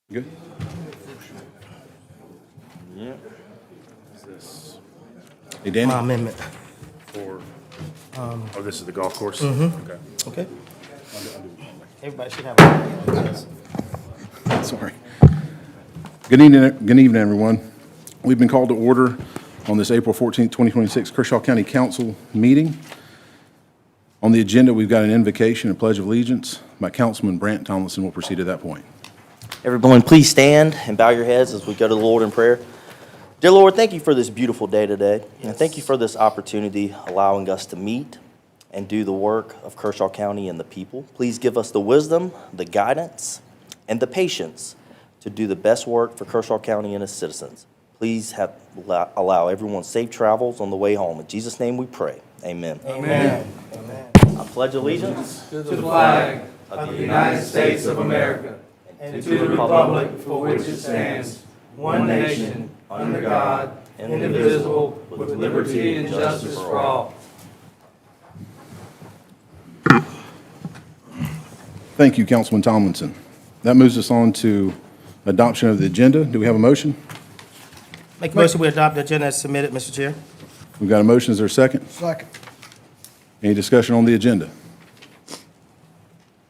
Good. Yeah. Hey, Danny? My amendment. For, oh, this is the golf course? Okay. Okay. Everybody should have a Sorry. Good evening, everyone. We've been called to order on this April 14th, 2026 Kershaw County Council meeting. On the agenda, we've got an invocation and pledge of allegiance by Councilman Brant Tomlinson. We'll proceed to that point. Everyone, please stand and bow your heads as we go to the Lord in prayer. Dear Lord, thank you for this beautiful day today. And thank you for this opportunity allowing us to meet and do the work of Kershaw County and the people. Please give us the wisdom, the guidance, and the patience to do the best work for Kershaw County and its citizens. Please allow everyone safe travels on the way home. In Jesus' name we pray. Amen. Amen. I pledge allegiance To the flag of the United States of America and to the republic for which it stands, one nation, under God, indivisible, with liberty and justice for all. Thank you, Councilman Tomlinson. That moves us on to adoption of the agenda. Do we have a motion? Make a motion we adopt the agenda as submitted, Mr. Chair. We've got a motion. Is there a second? Second. Any discussion on the agenda?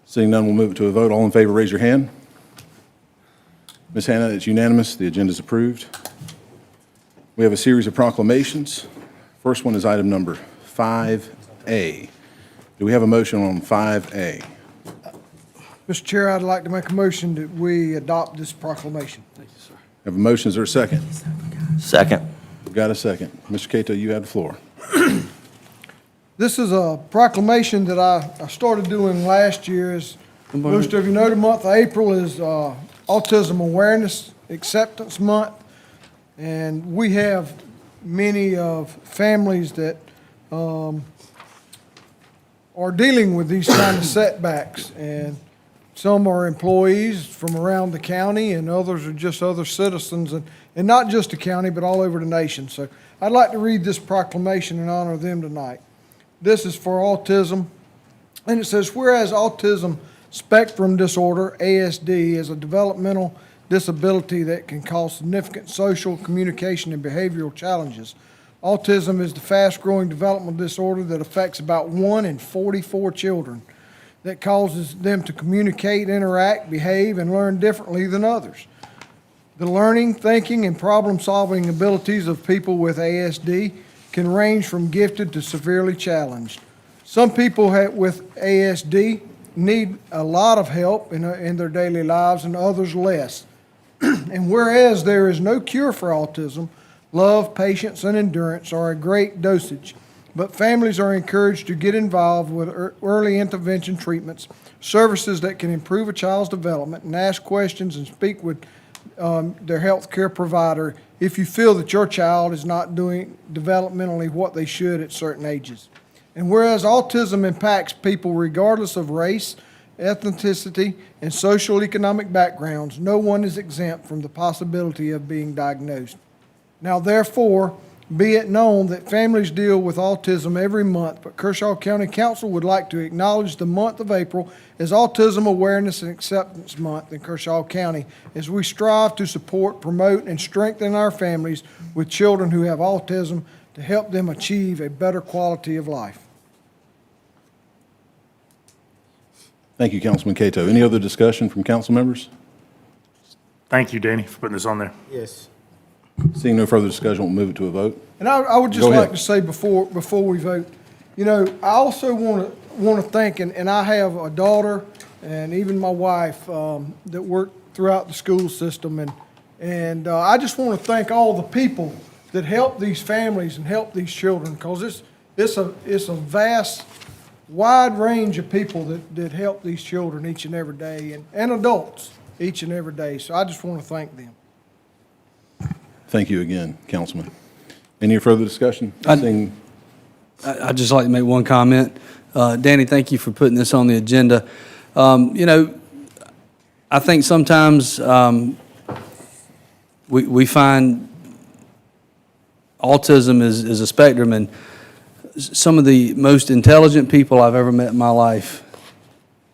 Seeing none, we'll move it to a vote. All in favor, raise your hand. Ms. Hannah, it's unanimous. The agenda is approved. We have a series of proclamations. First one is item number 5A. Do we have a motion on 5A? Mr. Chair, I'd like to make a motion that we adopt this proclamation. Have a motion. Is there a second? Second. We've got a second. Mr. Cato, you have the floor. This is a proclamation that I started doing last year. As most of you know, the month of April is Autism Awareness Acceptance Month. And we have many of families that are dealing with these kind of setbacks. And some are employees from around the county, and others are just other citizens, and not just the county, but all over the nation. So I'd like to read this proclamation and honor them tonight. This is for autism, and it says, whereas autism spectrum disorder, ASD, is a developmental disability that can cause significant social, communication, and behavioral challenges. Autism is the fast-growing developmental disorder that affects about 1 in 44 children, that causes them to communicate, interact, behave, and learn differently than others. The learning, thinking, and problem-solving abilities of people with ASD can range from gifted to severely challenged. Some people with ASD need a lot of help in their daily lives, and others less. And whereas there is no cure for autism, love, patience, and endurance are a great dosage. But families are encouraged to get involved with early intervention treatments, services that can improve a child's development, and ask questions and speak with their health care provider if you feel that your child is not doing developmentally what they should at certain ages. And whereas autism impacts people regardless of race, ethnicity, and social economic backgrounds, no one is exempt from the possibility of being diagnosed. Now, therefore, be it known that families deal with autism every month, but Kershaw County Council would like to acknowledge the month of April as Autism Awareness and Acceptance Month in Kershaw County, as we strive to support, promote, and strengthen our families with children who have autism to help them achieve a better quality of life. Thank you, Councilman Cato. Any other discussion from council members? Thank you, Danny, for putting this on there. Yes. Seeing no further discussion, we'll move it to a vote. And I would just Go ahead. like to say before we vote, you know, I also want to thank, and I have a daughter and even my wife that work throughout the school system, and I just want to thank all the people that help these families and help these children, because it's a vast, wide range of people that help these children each and every day, and adults each and every day. So I just want to thank them. Thank you again, Councilman. Any further discussion? I'd just like to make one comment. Danny, thank you for putting this on the agenda. You know, I think sometimes we find autism is a spectrum, and some of the most intelligent people I've ever met in my life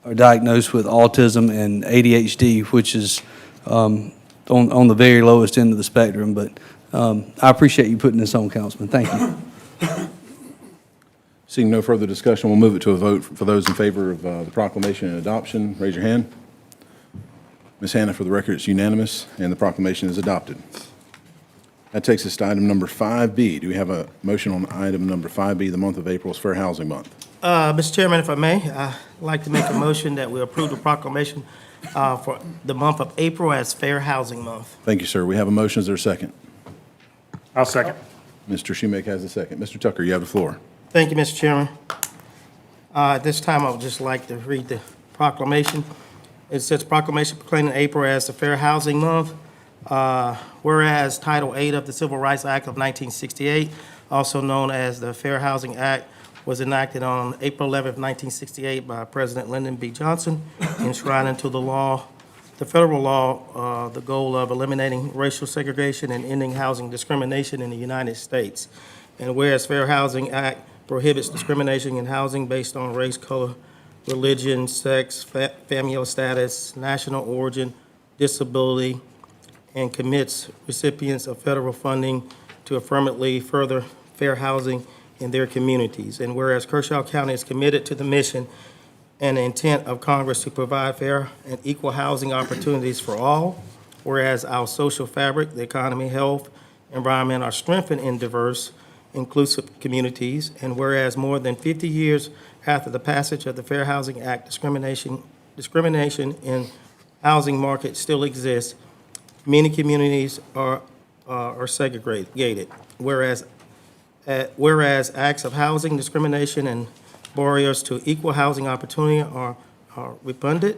are diagnosed with autism and ADHD, which is on the very lowest end of the spectrum. But I appreciate you putting this on, Councilman. Thank you. Seeing no further discussion, we'll move it to a vote. For those in favor of the proclamation and adoption, raise your hand. Ms. Hannah, for the record, it's unanimous, and the proclamation is adopted. That takes us to item number 5B. Do we have a motion on item number 5B, the month of April is Fair Housing Month? Mr. Chairman, if I may, I'd like to make a motion that we approve the proclamation for the month of April as Fair Housing Month. Thank you, sir. We have a motion. Is there a second? I'll second. Mr. Shoemaker has a second. Mr. Tucker, you have the floor. Thank you, Mr. Chairman. At this time, I would just like to read the proclamation. It says proclamation proclaiming April as the Fair Housing Month. Whereas Title 8 of the Civil Rights Act of 1968, also known as the Fair Housing Act, was enacted on April 11, 1968 by President Lyndon B. Johnson, enshrined into the law, the federal law, the goal of eliminating racial segregation and ending housing discrimination in the United States. And whereas Fair Housing Act prohibits discrimination in housing based on race, color, religion, sex, familial status, national origin, disability, and commits recipients of federal funding to affirmatively further fair housing in their communities. And whereas Kershaw County is committed to the mission and the intent of Congress to provide fair and equal housing opportunities for all, whereas our social fabric, the economy, health, environment are strengthened in diverse, inclusive communities, and whereas more than 50 years after the passage of the Fair Housing Act, discrimination in housing market still exists, many communities are segregated, whereas acts of housing discrimination and barriers to equal housing opportunity are repugnant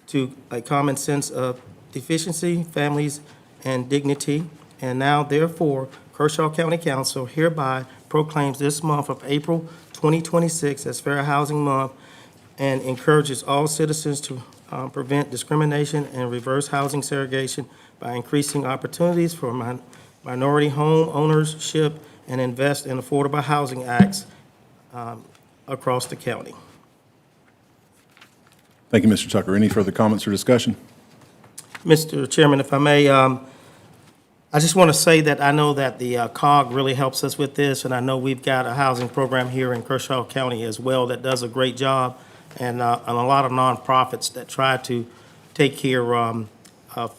to a common sense of deficiency, families, and dignity. And now, therefore, Kershaw County Council hereby proclaims this month of April 2026 as Fair Housing Month and encourages all citizens to prevent discrimination and reverse housing segregation by increasing opportunities for minority home ownership and invest in affordable housing acts across the county. Thank you, Mr. Tucker. Any further comments or discussion? Mr. Chairman, if I may, I just want to say that I know that the COG really helps us with this, and I know we've got a housing program here in Kershaw County as well that does a great job, and a lot of nonprofits that try to take care of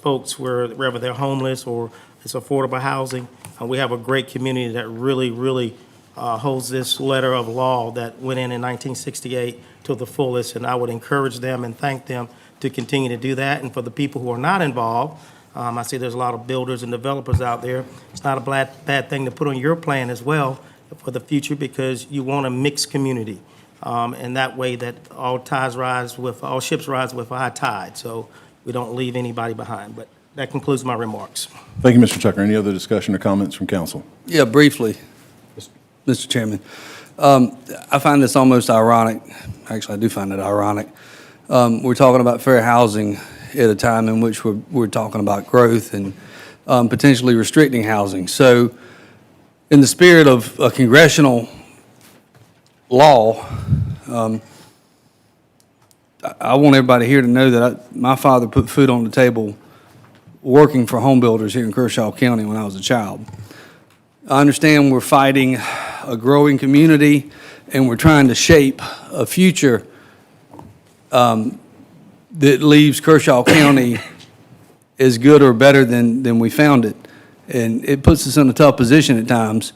folks wherever they're homeless or it's affordable housing. We have a great community that really holds this letter of law that went in 1968 to the fullest, and I would encourage them and thank them to continue to do that. And for the people who are not involved, I see there's a lot of builders and developers out there. It's not a bad thing to put on your plan as well for the future, because you want a mixed community. And that way that all ships rise with a high tide, so we don't leave anybody behind. But that concludes my remarks. Thank you, Mr. Tucker. Any other discussion or comments from council? Yeah, briefly, Mr. Chairman. I find this almost ironic. Actually, I do find it ironic. We're talking about fair housing at a time in which we're talking about growth and potentially restricting housing. So in the spirit of a congressional law, I want everybody here to know that my father put food on the table working for home builders here in Kershaw County when I was a child. I understand we're fighting a growing community and we're trying to shape a future that leaves Kershaw County as good or better than we found it. And it puts us in a tough position at times.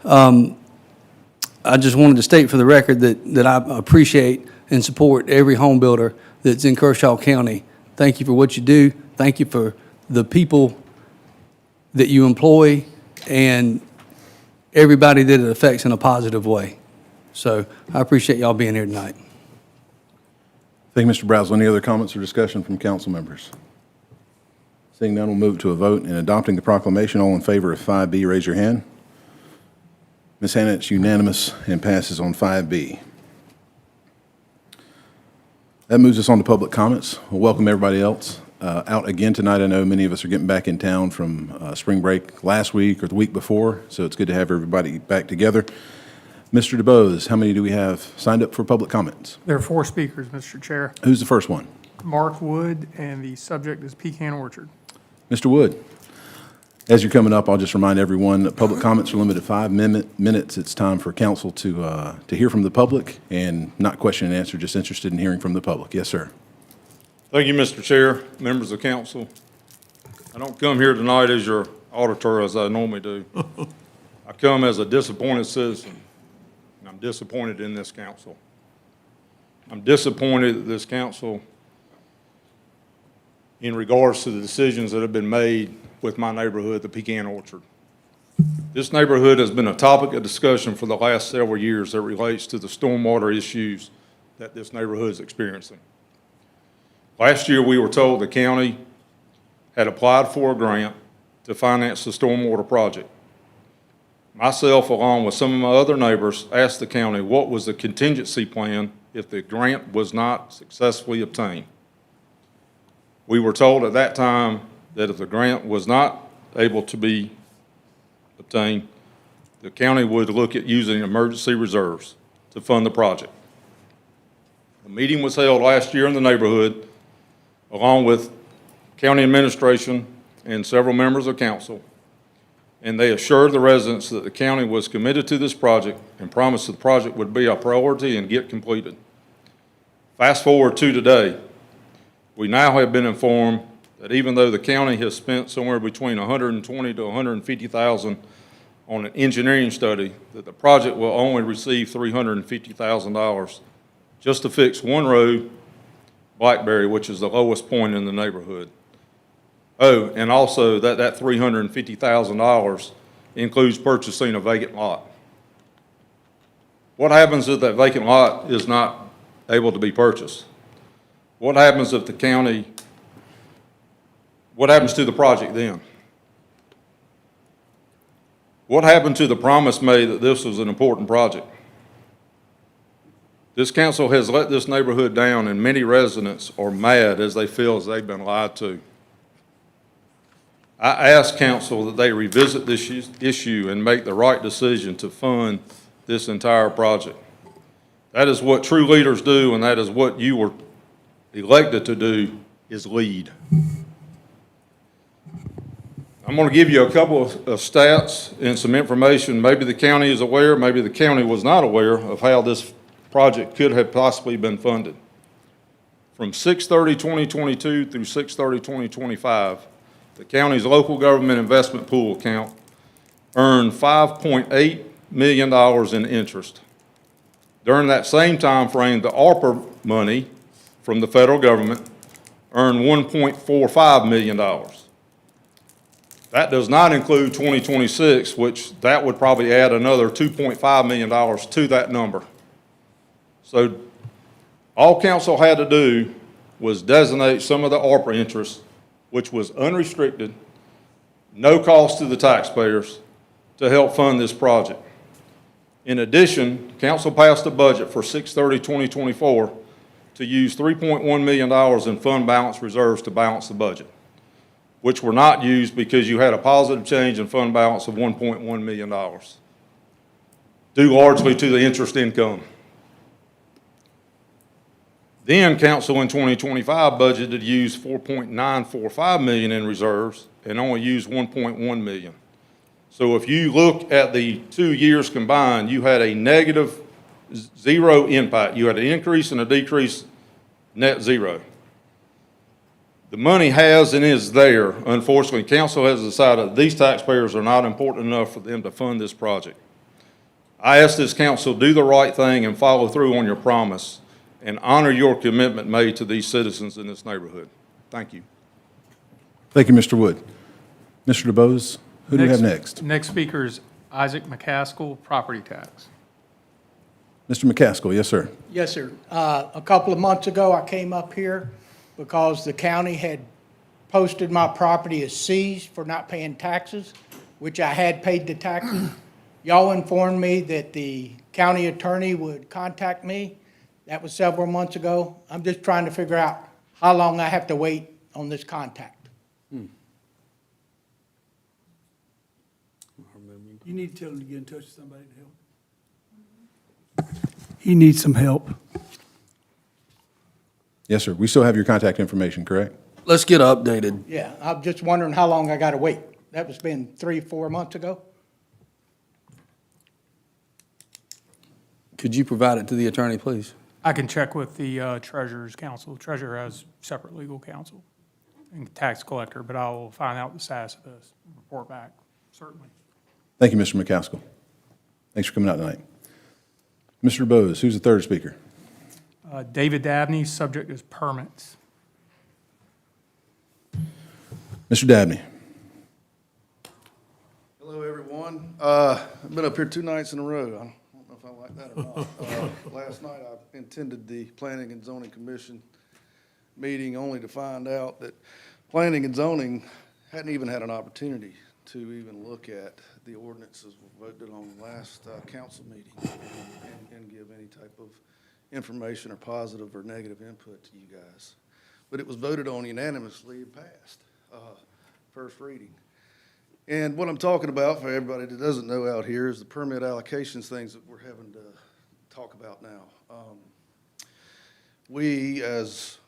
I just wanted to state for the record that I appreciate and support every home builder that's in Kershaw County. Thank you for what you do. Thank you for the people that you employ and everybody that it affects in a positive way. So I appreciate y'all being here tonight. Thank you, Mr. Brazel. Any other comments or discussion from council members? Seeing none, we'll move to a vote in adopting the proclamation. All in favor of 5B, raise your hand. Ms. Hannah, it's unanimous and passes on 5B. That moves us on to public comments. We'll welcome everybody else out again tonight. I know many of us are getting back in town from spring break last week or the week before, so it's good to have everybody back together. Mr. DeBose, how many do we have signed up for public comments? There are 4 speakers, Mr. Chair. Who's the first one? Mark Wood, and the subject is Pecan Orchard. Mr. Wood, as you're coming up, I'll just remind everyone that public comments are limited to 5 minutes. It's time for council to hear from the public and not question and answer, just interested in hearing from the public. Yes, sir. Thank you, Mr. Chair, members of council. I don't come here tonight as your auditor as I normally do. I come as a disappointed citizen, and I'm disappointed in this council. I'm disappointed that this council, in regards to the decisions that have been made with my neighborhood, the Pecan Orchard. This neighborhood has been a topic of discussion for the last several years that relates to the stormwater issues that this neighborhood is experiencing. Last year, we were told the county had applied for a grant to finance the stormwater project. Myself, along with some of my other neighbors, asked the county what was the contingency plan if the grant was not successfully obtained. We were told at that time that if the grant was not able to be obtained, the county would look at using emergency reserves to fund the project. A meeting was held last year in the neighborhood, along with county administration and several members of council, and they assured the residents that the county was committed to this project and promised that the project would be a priority and get completed. Fast forward to today, we now have been informed that even though the county has spent somewhere between $120,000 to $150,000 on an engineering study, that the project will only receive $350,000 just to fix one road, Blackberry, which is the lowest point in the neighborhood. Oh, and also that $350,000 includes purchasing a vacant lot. What happens if that vacant lot is not able to be purchased? What happens if the county, what happens to the project then? What happened to the promise made that this was an important project? This council has let this neighborhood down, and many residents are mad as they feel as they've been lied to. I ask council that they revisit this issue and make the right decision to fund this entire project. That is what true leaders do, and that is what you were elected to do, is lead. I'm going to give you a couple of stats and some information. Maybe the county is aware, maybe the county was not aware of how this project could have possibly been funded. From 6/30/2022 through 6/30/2025, the county's local government investment pool account earned $5.8 million in interest. During that same time frame, the ARPA money from the federal government earned $1.45 million. That does not include 2026, which that would probably add another $2.5 million to that number. So all council had to do was designate some of the ARPA interest, which was unrestricted, no cost to the taxpayers, to help fund this project. In addition, council passed a budget for 6/30/2024 to use $3.1 million in fund balance reserves to balance the budget, which were not used because you had a positive change in fund balance of $1.1 million, due largely to the interest income. Then council in 2025 budgeted to use $4.945 million in reserves and only used $1.1 million. So if you look at the 2 years combined, you had a negative zero impact. You had an increase and a decrease, net zero. The money has and is there. Unfortunately, council has decided these taxpayers are not important enough for them to fund this project. I ask this council, do the right thing and follow through on your promise and honor your commitment made to these citizens in this neighborhood. Thank you. Thank you, Mr. Wood. Mr. DeBose, who do we have next? Next speaker is Isaac McCaskill, property tax. Mr. McCaskill, yes, sir. Yes, sir. A couple of months ago, I came up here because the county had posted my property as seized for not paying taxes, which I had paid the taxes. Y'all informed me that the county attorney would contact me. That was several months ago. I'm just trying to figure out how long I have to wait on this contact. You need to tell him to get in touch with somebody to help. He needs some help. Yes, sir. We still have your contact information, correct? Let's get updated. Yeah, I'm just wondering how long I gotta wait. That was been 3-4 months ago? Could you provide it to the attorney, please? I can check with the treasurer's counsel. Treasurer has separate legal counsel and tax collector, but I will find out the status of this, and report back, certainly. Thank you, Mr. McCaskill. Thanks for coming out tonight. Mr. Bose, who's the third speaker? David Dabney, subject is permits. Mr. Dabney. Hello, everyone. I've been up here 2 nights in a row. I don't know if I like that or not. Last night, I attended the Planning and Zoning Commission meeting only to find out that Planning and Zoning hadn't even had an opportunity to even look at the ordinances voted on last council meeting and give any type of information or positive or negative input to you guys. But it was voted on unanimously and passed, first reading. And what I'm talking about, for everybody that doesn't know out here, is the permit allocations things that we're having to talk about now. We, as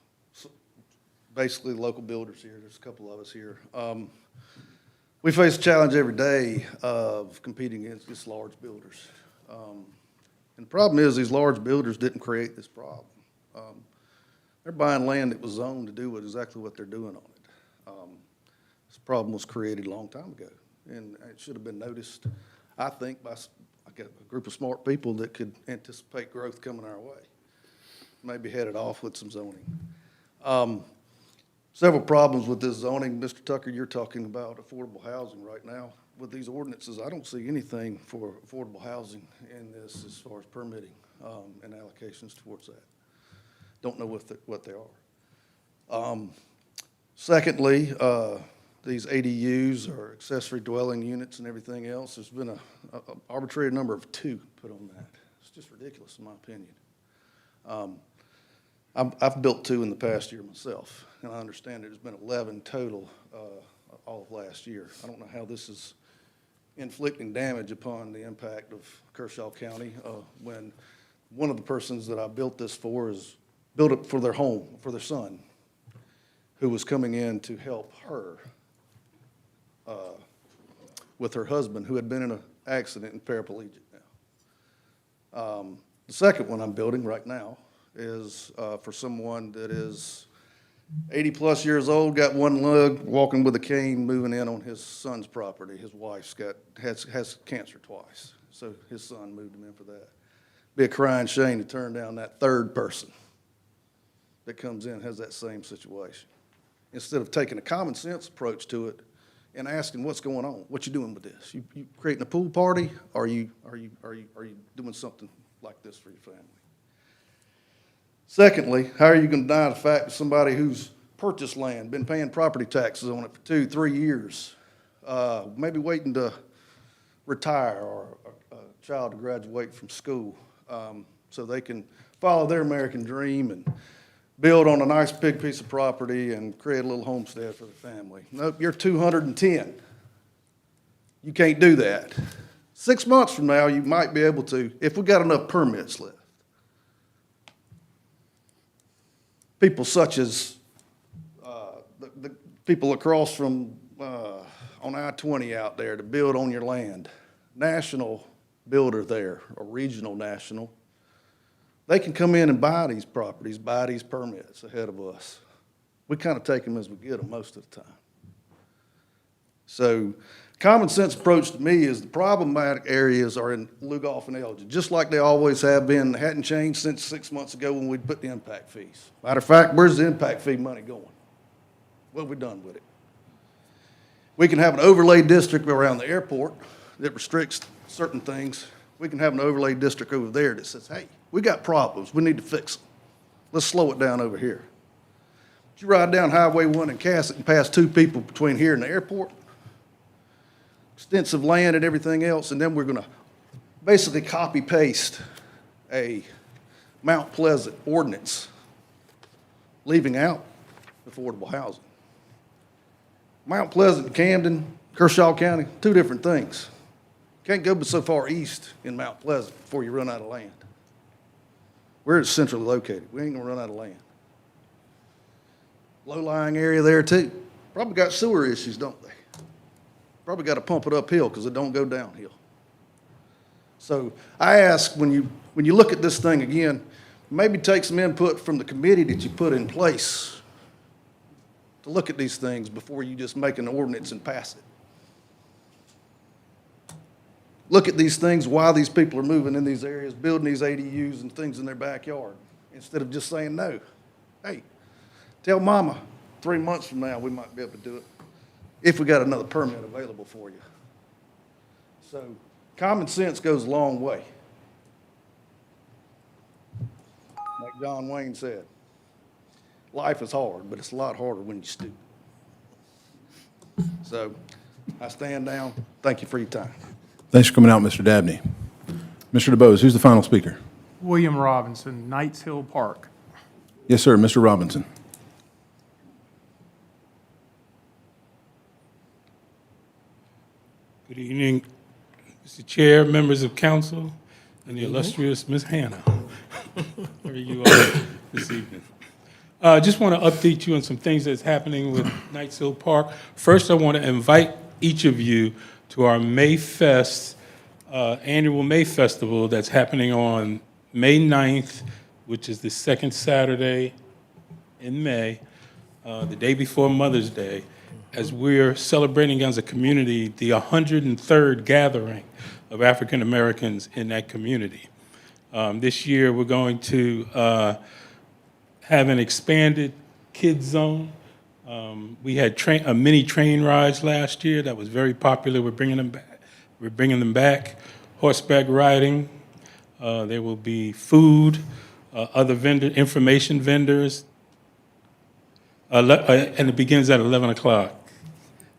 basically local builders here, there's a couple of us here, we face a challenge every day of competing against large builders. And the problem is these large builders didn't create this problem. They're buying land that was zoned to do exactly what they're doing on it. This problem was created a long time ago, and it should have been noticed, I think, by a group of smart people that could anticipate growth coming our way. Maybe head it off with some zoning. Several problems with this zoning. Mr. Tucker, you're talking about affordable housing right now. With these ordinances, I don't see anything for affordable housing in this as far as permitting and allocations towards that. Don't know what they are. Secondly, these ADUs or accessory dwelling units and everything else, there's been an arbitrary number of 2 put on that. It's just ridiculous in my opinion. I've built 2 in the past year myself, and I understand there's been 11 total all of last year. I don't know how this is inflicting damage upon the impact of Kershaw County when one of the persons that I built this for is built it for their home, for their son, who was coming in to help her with her husband, who had been in an accident and paraplegic now. The second one I'm building right now is for someone that is 80-plus years old, got one leg, walking with a cane, moving in on his son's property. His wife's has cancer twice, so his son moved him in for that. Be a crying shame to turn down that third person that comes in and has that same situation. Instead of taking a common sense approach to it and asking what's going on, what you doing with this? You creating a pool party, or are you doing something like this for your family? Secondly, how are you going to deny the fact that somebody who's purchased land, been paying property taxes on it for 2-3 years, maybe waiting to retire or a child to graduate from school so they can follow their American dream and build on a nice big piece of property and create a little homestead for their family? Nope, you're 210. You can't do that. 6 months from now, you might be able to, if we got enough permits left. People such as the people across from on I-20 out there to build on your land, national builder there, or regional national, they can come in and buy these properties, buy these permits ahead of us. We kind of take them as we get them most of the time. So common sense approach to me is the problematic areas are in Lugoff and Elgin, just like they always have been. They hadn't changed since 6 months ago when we put the impact fees. Matter of fact, where's the impact fee money going? What have we done with it? We can have an overlay district around the airport that restricts certain things. We can have an overlay district over there that says, hey, we got problems, we need to fix them. Let's slow it down over here. But you ride down Highway 1 in Cassett and pass 2 people between here and the airport, extensive land and everything else, and then we're going to basically copy-paste a Mount Pleasant ordinance, leaving out affordable housing. Mount Pleasant, Camden, Kershaw County, 2 different things. Can't go but so far east in Mount Pleasant before you run out of land. We're centrally located. We ain't going to run out of land. Low-lying area there too. Probably got sewer issues, don't they? Probably got to pump it uphill because it don't go downhill. So I ask, when you look at this thing again, maybe take some input from the committee that you put in place to look at these things before you just make an ordinance and pass it. Look at these things, why these people are moving in these areas, building these ADUs and things in their backyard, instead of just saying no. Hey, tell mama 3 months from now we might be able to do it if we got another permit available for you. So common sense goes a long way. Like John Wayne said, life is hard, but it's a lot harder when you stoop. So I stand down. Thank you for your time. Thanks for coming out, Mr. Dabney. Mr. DeBose, who's the final speaker? William Robinson, Knights Hill Park. Yes, sir, Mr. Robinson. Good evening, Mr. Chair, members of council, and the illustrious Ms. Hannah. How are you all this evening? Just want to update you on some things that's happening with Knights Hill Park. First, I want to invite each of you to our May Fest, annual May Festival that's happening on May 9th, which is the second Saturday in May, the day before Mother's Day, as we're celebrating as a community the 103rd gathering of African Americans in that community. This year, we're going to have an expanded kids zone. We had mini train rides last year that was very popular. We're bringing them back. Horseback riding. There will be food, other information vendors, and it begins at 11 o'clock.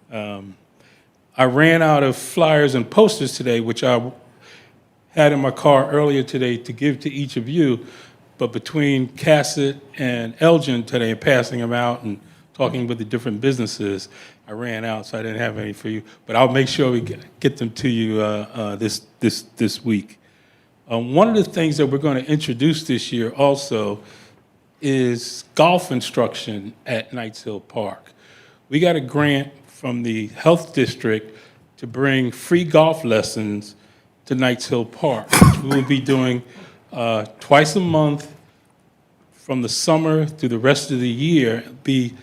I ran out of flyers and posters today, which I had in my car earlier today to give to each of you, but between Cassett and Elgin today, passing them out and talking with the different businesses, I ran out, so I didn't have any for you. But I'll make sure we get them to you this week. One of the things that we're going to introduce this year also is golf instruction at Knights Hill Park. We got a grant from the Health District to bring free golf lessons to Knights Hill Park, which we will be doing twice a month from the summer through the rest of the year, be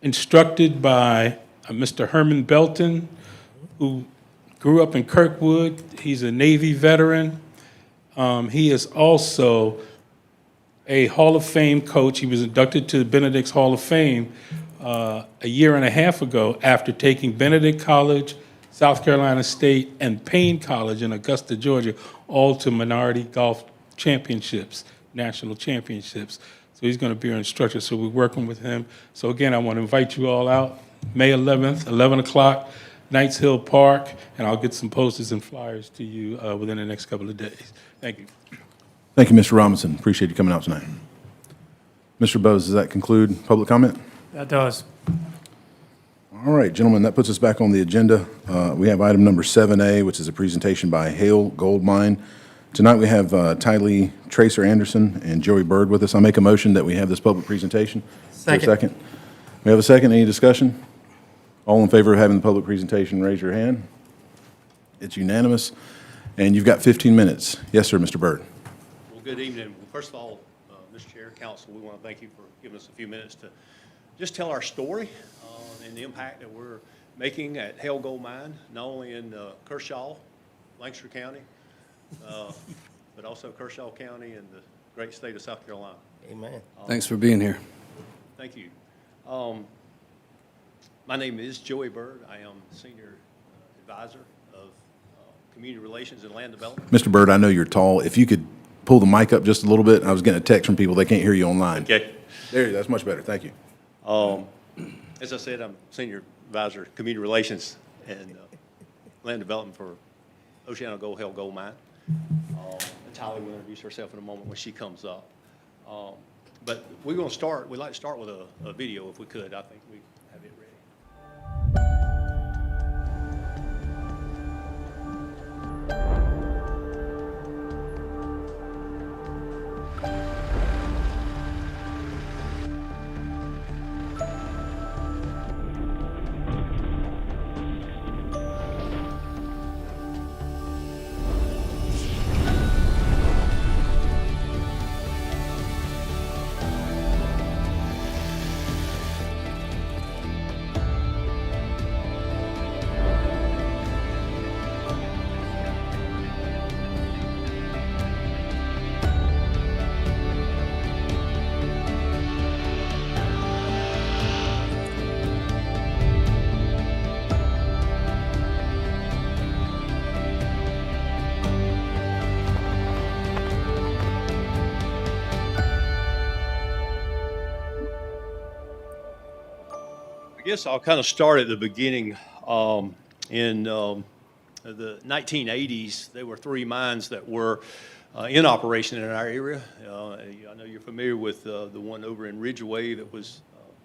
instructed by Mr. Herman Belton, who grew up in Kirkwood. He's a Navy veteran. He is also a Hall of Fame coach. He was inducted to the Benedict's Hall of Fame a year and a half ago after taking Benedict College, South Carolina State, and Payne College in Augusta, Georgia, all to minority golf championships, national championships. So he's going to be our instructor, so we're working with him. So again, I want to invite you all out, May 11th, 11 o'clock, Knights Hill Park, and I'll get some posters and flyers to you within the next couple of days. Thank you. Thank you, Mr. Robinson. Appreciate you coming out tonight. Mr. Bose, does that conclude public comment? That does. All right, gentlemen, that puts us back on the agenda. We have item number 7A, which is a presentation by Hale Gold Mine. Tonight we have Tylee Tracer Anderson and Joey Bird with us. I make a motion that we have this public presentation. Second. We have a second. Any discussion? All in favor of having the public presentation, raise your hand. It's unanimous. And you've got 15 minutes. Yes, sir, Mr. Bird. Well, good evening. First of all, Mr. Chair, Council, we want to thank you for giving us a few minutes to just tell our story and the impact that we're making at Hale Gold Mine, not only in Kershaw, Lancaster County, but also Kershaw County and the great state of South Carolina. Amen. Thanks for being here. Thank you. My name is Joey Bird. I am Senior Advisor of Community Relations and Land Development. Mr. Bird, I know you're tall. If you could pull the mic up just a little bit. I was getting a text from people. They can't hear you online. Okay. There, that's much better. Thank you. As I said, I'm Senior Advisor, Community Relations and Land Development for Oceano Gold, Hale Gold Mine. Tylee will introduce herself in a moment when she comes up. But we'd like to start with a video if we could. I think we have it ready. guess I'll kind of start at the beginning. In the 1980s, there were 3 mines that were in operation in our area. I know you're familiar with the one over in Ridgeway that was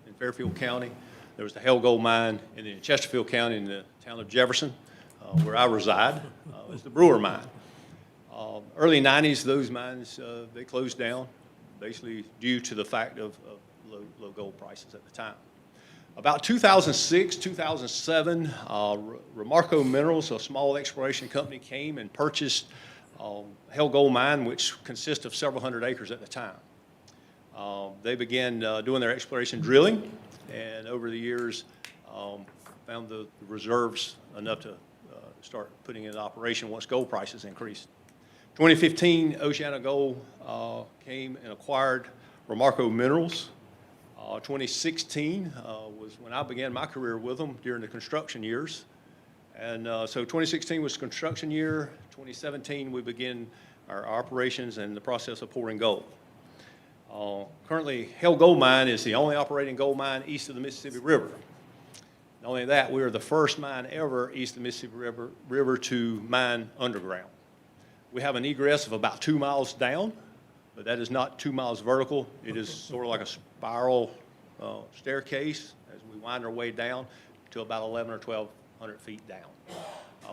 in Fairfield County. There was the Hell Gold Mine, and then in Chesterfield County in the town of Jefferson, where I reside, is the Brewer Mine. Early 90s, those mines, they closed down, basically due to the fact of low gold prices at the time. About 2006, 2007, Remarco Minerals, a small exploration company, came and purchased Hell Gold Mine, which consists of several hundred acres at the time. They began doing their exploration drilling, and over the years found the reserves enough to start putting it in operation once gold prices increased. 2015, Oceana Gold came and acquired Remarco Minerals. 2016 was when I began my career with them during the construction years. And so 2016 was construction year. 2017, we began our operations and the process of pouring gold. Currently, Hell Gold Mine is the only operating gold mine east of the Mississippi River. Not only that, we are the first mine ever east of the Mississippi River to mine underground. We have an egress of about 2 miles down, but that is not 2 miles vertical. It is sort of like a spiral staircase as we wind our way down to about 11 or 1,200 feet down.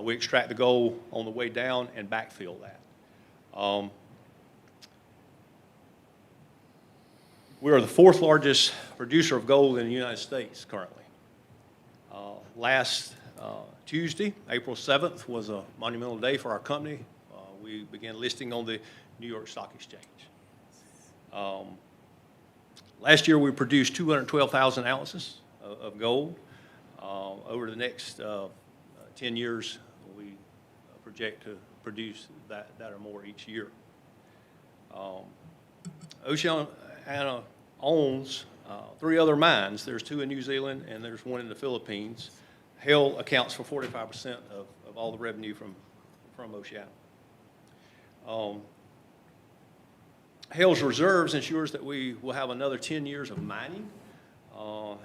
We extract the gold on the way down and backfill that. We are the 4th largest producer of gold in the United States currently. Last Tuesday, April 7th, was a monumental day for our company. We began listing on the New York Stock Exchange. Last year, we produced 212,000 ounces of gold. Over the next 10 years, we project to produce that or more each year. Oceana owns 3 other mines. There's 2 in New Zealand, and there's 1 in the Philippines. Hell accounts for 45% of all the revenue from Oceana. Hell's reserves ensures that we will have another 10 years of mining,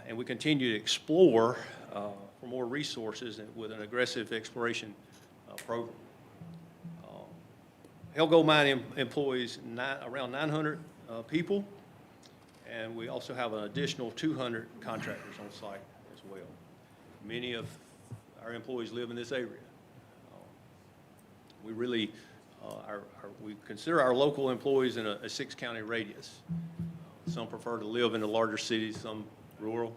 and we continue to explore for more resources with an aggressive exploration program. Hell Gold Mine employs around 900 people, and we also have an additional 200 contractors on site as well. Many of our employees live in this area. We really we consider our local employees in a 6-county radius. Some prefer to live in the larger cities, some rural,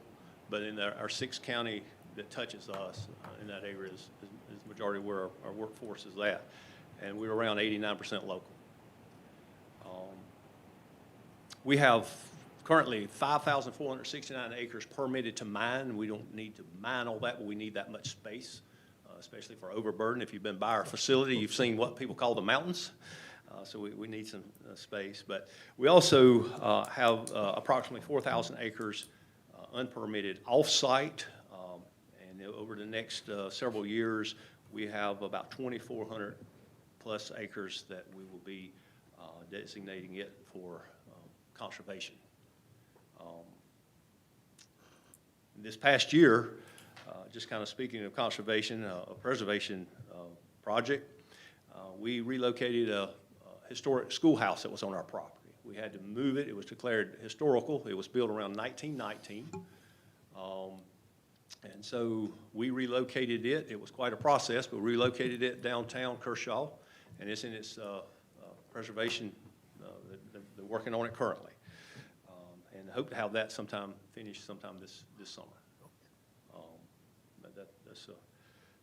but in our 6-county that touches us in that area is the majority where our workforce is at. And we're around 89% local. We have currently 5,469 acres permitted to mine. We don't need to mine all that, but we need that much space, especially for overburden. If you've been by our facility, you've seen what people call the mountains. So we need some space. But we also have approximately 4,000 acres unpermitted off-site. And over the next several years, we have about 2,400 plus acres that we will be designating it for conservation. This past year, just kind of speaking of conservation, a preservation project, we relocated a historic schoolhouse that was on our property. We had to move it. It was declared historical. It was built around 1919. And so we relocated it. It was quite a process, but we relocated it downtown Kershaw, and it's in its preservation. They're working on it currently. And I hope to have that finished sometime this summer.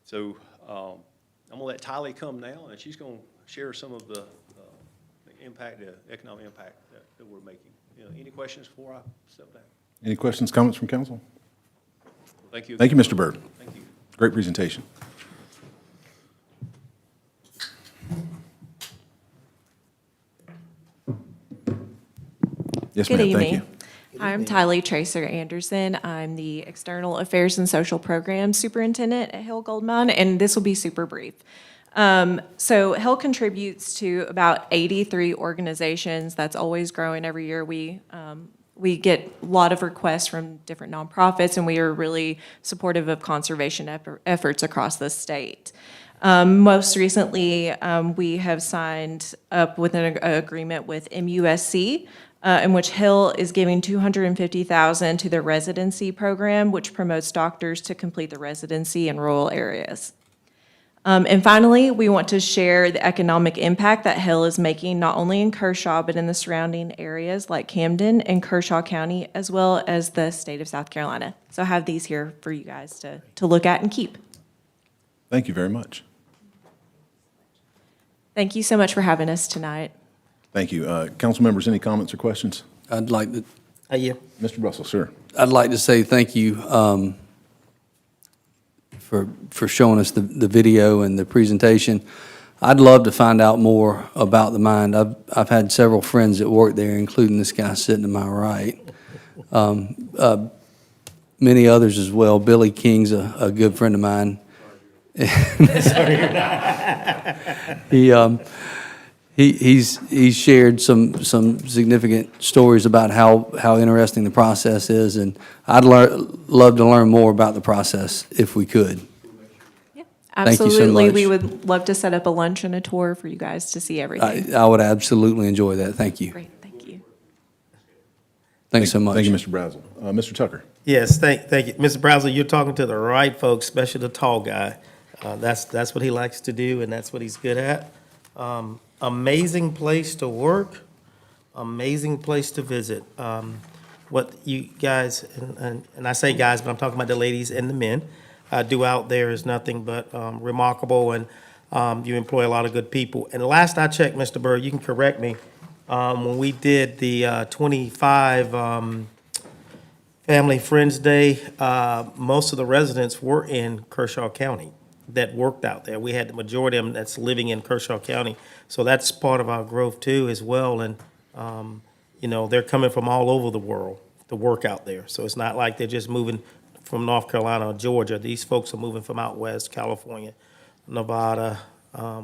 So I'm going to let Tylee come now, and she's going to share some of the impact, the economic impact that we're making. Any questions before I step down? Any questions, comments from council? Well, thank you. Thank you, Mr. Byrd. Thank you. Great presentation. Yes, Good ma'am. Thank evening. you. I'm Tylee Tracer Anderson. I'm the External Affairs and Social Programs Superintendent at Hell Gold Mine, and this will be super brief. So Hell contributes to about 83 organizations. That's always growing every year. We we get a lot of requests from different nonprofits, and we are really supportive of conservation efforts across the state. Most recently, we have signed up with an agreement with MUSC, in which Hill is giving $250,000 to their residency program, which promotes doctors to complete the residency in rural areas. And finally, we want to share the economic impact that Hill is making, not only in Kershaw, but in the surrounding areas like Camden and Kershaw County, as well as the state of South Carolina. So I have these here for you guys to look at and keep. Thank you very much. Thank you so much for having us tonight. Thank you. Council members, any comments or questions? I'd like to, Mr. Russell, sir. I'd like to say thank you for showing us the video and the presentation. I'd love to find out more about the mine. I've had several friends that work there, including this guy sitting to my right. Many others as well. Billy King's a good friend of mine. He's shared some significant stories about how interesting the process is, and I'd love to learn more about the process if we could. Yeah, Thank you so absolutely. much. We would love to set up a lunch and a tour for you guys to see everything. I would absolutely enjoy that. Thank you. Great, thank you. Thanks so much. Thank you, Mr. Brazel. Mr. Tucker. Yes, thank you. Mr. Brazel, you're talking to the right folks, especially the tall guy. That's what he likes to do, and that's what he's good at. Amazing place to work, amazing place to visit. What you guys, and I say guys, but I'm talking about the ladies and the men, do out there is nothing but remarkable, and you employ a lot of good people. And last I checked, Mr. Burr, you can correct me, when we did the 25 Family Friends Day, most of the residents were in Kershaw County that worked out there. We had the majority of them that's living in Kershaw County. So that's part of our growth too as well. And, they're coming from all over the world to work out there. So it's not like they're just moving from North Carolina or Georgia. These folks are moving from out west, California, Nevada. I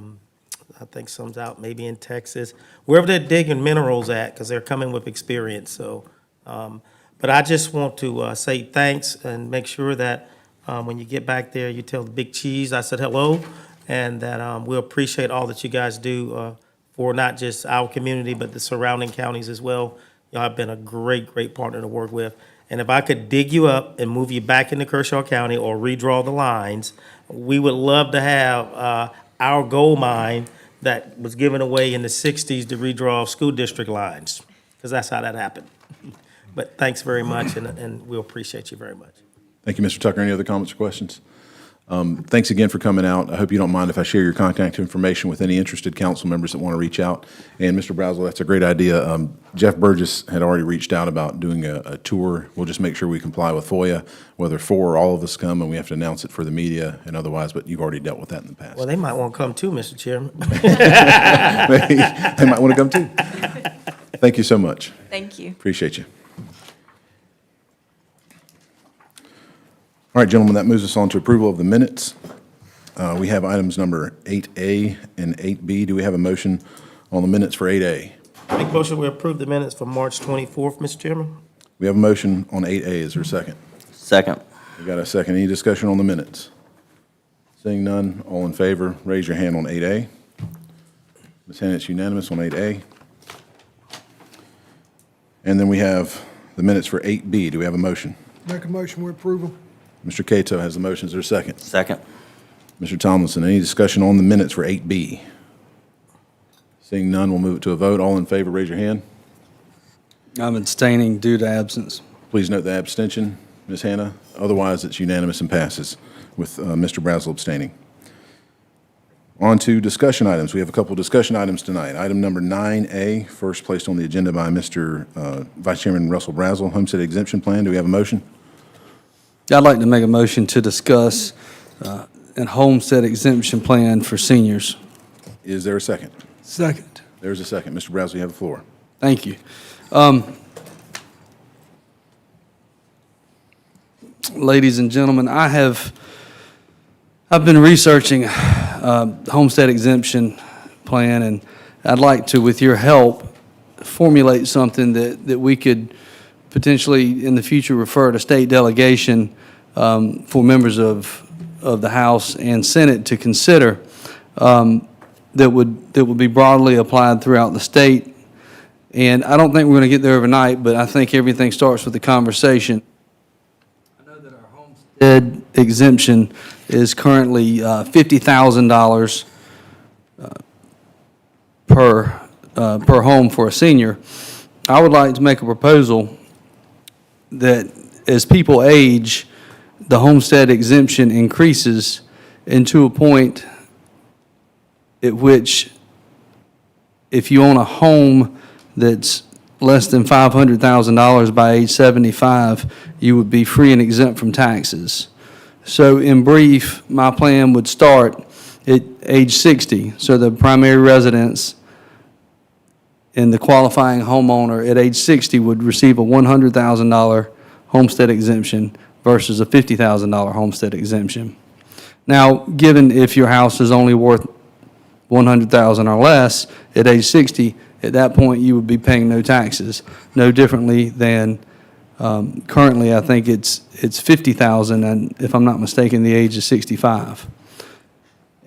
think some's out maybe in Texas, wherever they're digging minerals at, because they're coming with experience. So, but I just want to say thanks and make sure that when you get back there, you tell the Big Cheese I said hello, and that we appreciate all that you guys do for not just our community, but the surrounding counties as well. Y'all have been a great, great partner to work with. And if I could dig you up and move you back into Kershaw County or redraw the lines, we would love to have our gold mine that was given away in the 60s to redraw school district lines, because that's how that happened. But thanks very much, and we appreciate you very much. Thank you, Mr. Tucker. Any other comments or questions? Thanks again for coming out. I hope you don't mind if I share your contact information with any interested council members that want to reach out. And Mr. Brazel, that's a great idea. Jeff Burgess had already reached out about doing a tour. We'll just make sure we comply with FOIA, whether 4 or all of us come, and we have to announce it for the media and otherwise, but you've already dealt with that in the past. Well, they might want to come too, Mr. Chairman. They might want to come too. Thank you so much. Thank you. Appreciate you. All right, gentlemen, that moves us on to approval of the minutes. We have items number 8A and 8B. Do we have a motion on the minutes for 8A? Make a motion, we approve the minutes for March 24th, Mr. Chairman. We have a motion on 8A. Is there a second? Second. We got a second. Any discussion on the minutes? Seeing none, all in favor, raise your hand on 8A. Ms. Hannah, it's unanimous on 8A. And then we have the minutes for 8B. Do we have a motion? Make a motion, we approve them. Mr. Cato has the motion. Is there a second? Second. Mr. Tomlinson, any discussion on the minutes for 8B? Seeing none, we'll move it to a vote. All in favor, raise your hand. I'm abstaining due to absence. Please note the abstention, Ms. Hannah. Otherwise, it's unanimous and passes with Mr. Brazel abstaining. On to discussion items. We have a couple of discussion items tonight. Item number 9A, first placed on the agenda by Mr. Vice Chairman Russell Brazel, Homestead Exemption Plan. Do we have a motion? I'd like to make a motion to discuss a homestead exemption plan for seniors. Is there a second? Second. There's a second. Mr. Brazel, you have the floor. Thank you. Ladies and gentlemen, I've been researching homestead exemption plan, and I'd like to, with your help, formulate something that we could potentially in the future refer to state delegation for members of the House and Senate to consider that would be broadly applied throughout the state. And I don't think we're going to get there overnight, but I think everything starts with the conversation. I know that our homestead exemption is currently $50,000 per home for a senior. I would like to make a proposal that as people age, the homestead exemption increases into a point at which if you own a home that's less than $500,000 by age 75, you would be free and exempt from taxes. So in brief, my plan would start at age 60. So the primary residence and the qualifying homeowner at age 60 would receive a $100,000 homestead exemption versus a $50,000 homestead exemption. Now, given if your house is only worth $100,000 or less at age 60, at that point you would be paying no taxes, no differently than currently. I think it's $50,000, and if I'm not mistaken, the age is 65.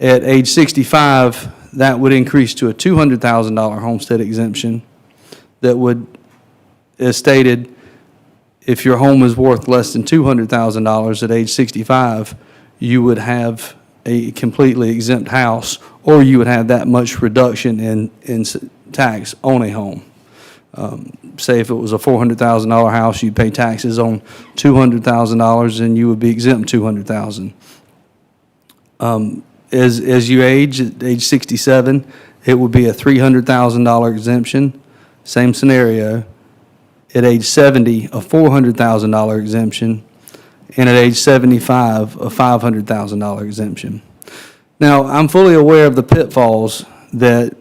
At age 65, that would increase to a $200,000 homestead exemption that would, as stated, if your home is worth less than $200,000 at age 65, you would have a completely exempt house, or you would have that much reduction in tax on a home. Say if it was a $400,000 house, you'd pay taxes on $200,000 and you would be exempt $200,000. As you age, at age 67, it would be a $300,000 exemption. Same scenario. At age 70, a $400,000 exemption. And at age 75, a $500,000 exemption. Now, I'm fully aware of the pitfalls that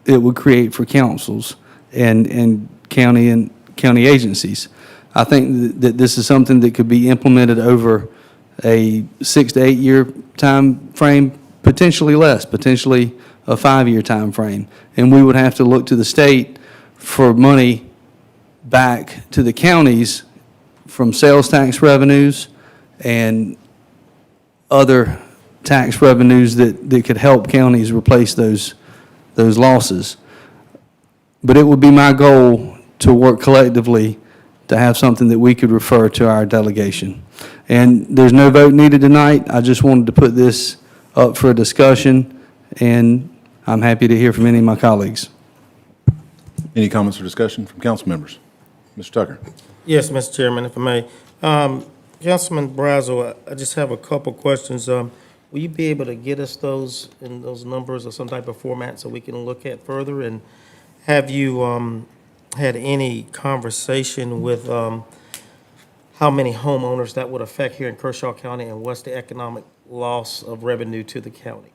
it would create for councils and county agencies. I think that this is something that could be implemented over a 6 to 8 year time frame, potentially less, potentially a 5-year time frame. And we would have to look to the state for money back to the counties from sales tax revenues and other tax revenues that could help counties replace those losses. But it would be my goal to work collectively to have something that we could refer to our delegation. And there's no vote needed tonight. I just wanted to put this up for a discussion, and I'm happy to hear from any of my colleagues. Any comments or discussion from council members? Mr. Tucker? Yes, Mr. Chairman, if I may. Councilman Brazel, I just have a couple questions. Will you be able to get us those in those numbers or some type of format so we can look at further? And have you had any conversation with how many homeowners that would affect here in Kershaw County, and what's the economic loss of revenue to the county?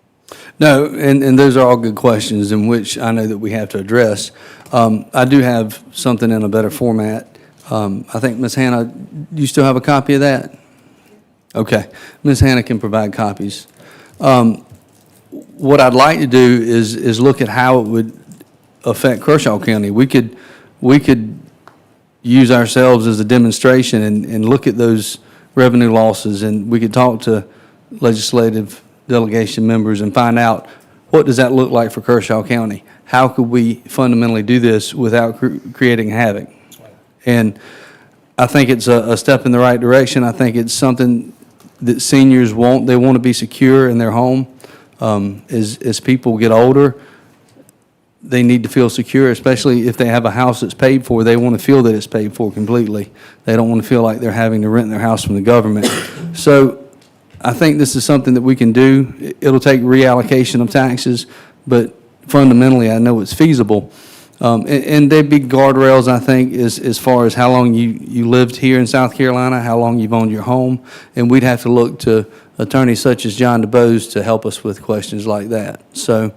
No, and those are all good questions in which I know that we have to address. I do have something in a better format. I think Ms. Hannah, you still have a copy of that? Okay. Ms. Hannah can provide copies. What I'd like to do is look at how it would affect Kershaw County. We could use ourselves as a demonstration and look at those revenue losses, and we could talk to legislative delegation members and find out what does that look like for Kershaw County. How could we fundamentally do this without creating havoc? And I think it's a step in the right direction. I think it's something that seniors want. They want to be secure in their home. As people get older, they need to feel secure, especially if they have a house that's paid for. They want to feel that it's paid for completely. They don't want to feel like they're having to rent their house from the government. So I think this is something that we can do. It'll take reallocation of taxes, but fundamentally, I know it's feasible. And there'd be guardrails, I think, as far as how long you lived here in South Carolina, how long you've owned your home, and we'd have to look to attorneys such as John DeBose to help us with questions like that. So,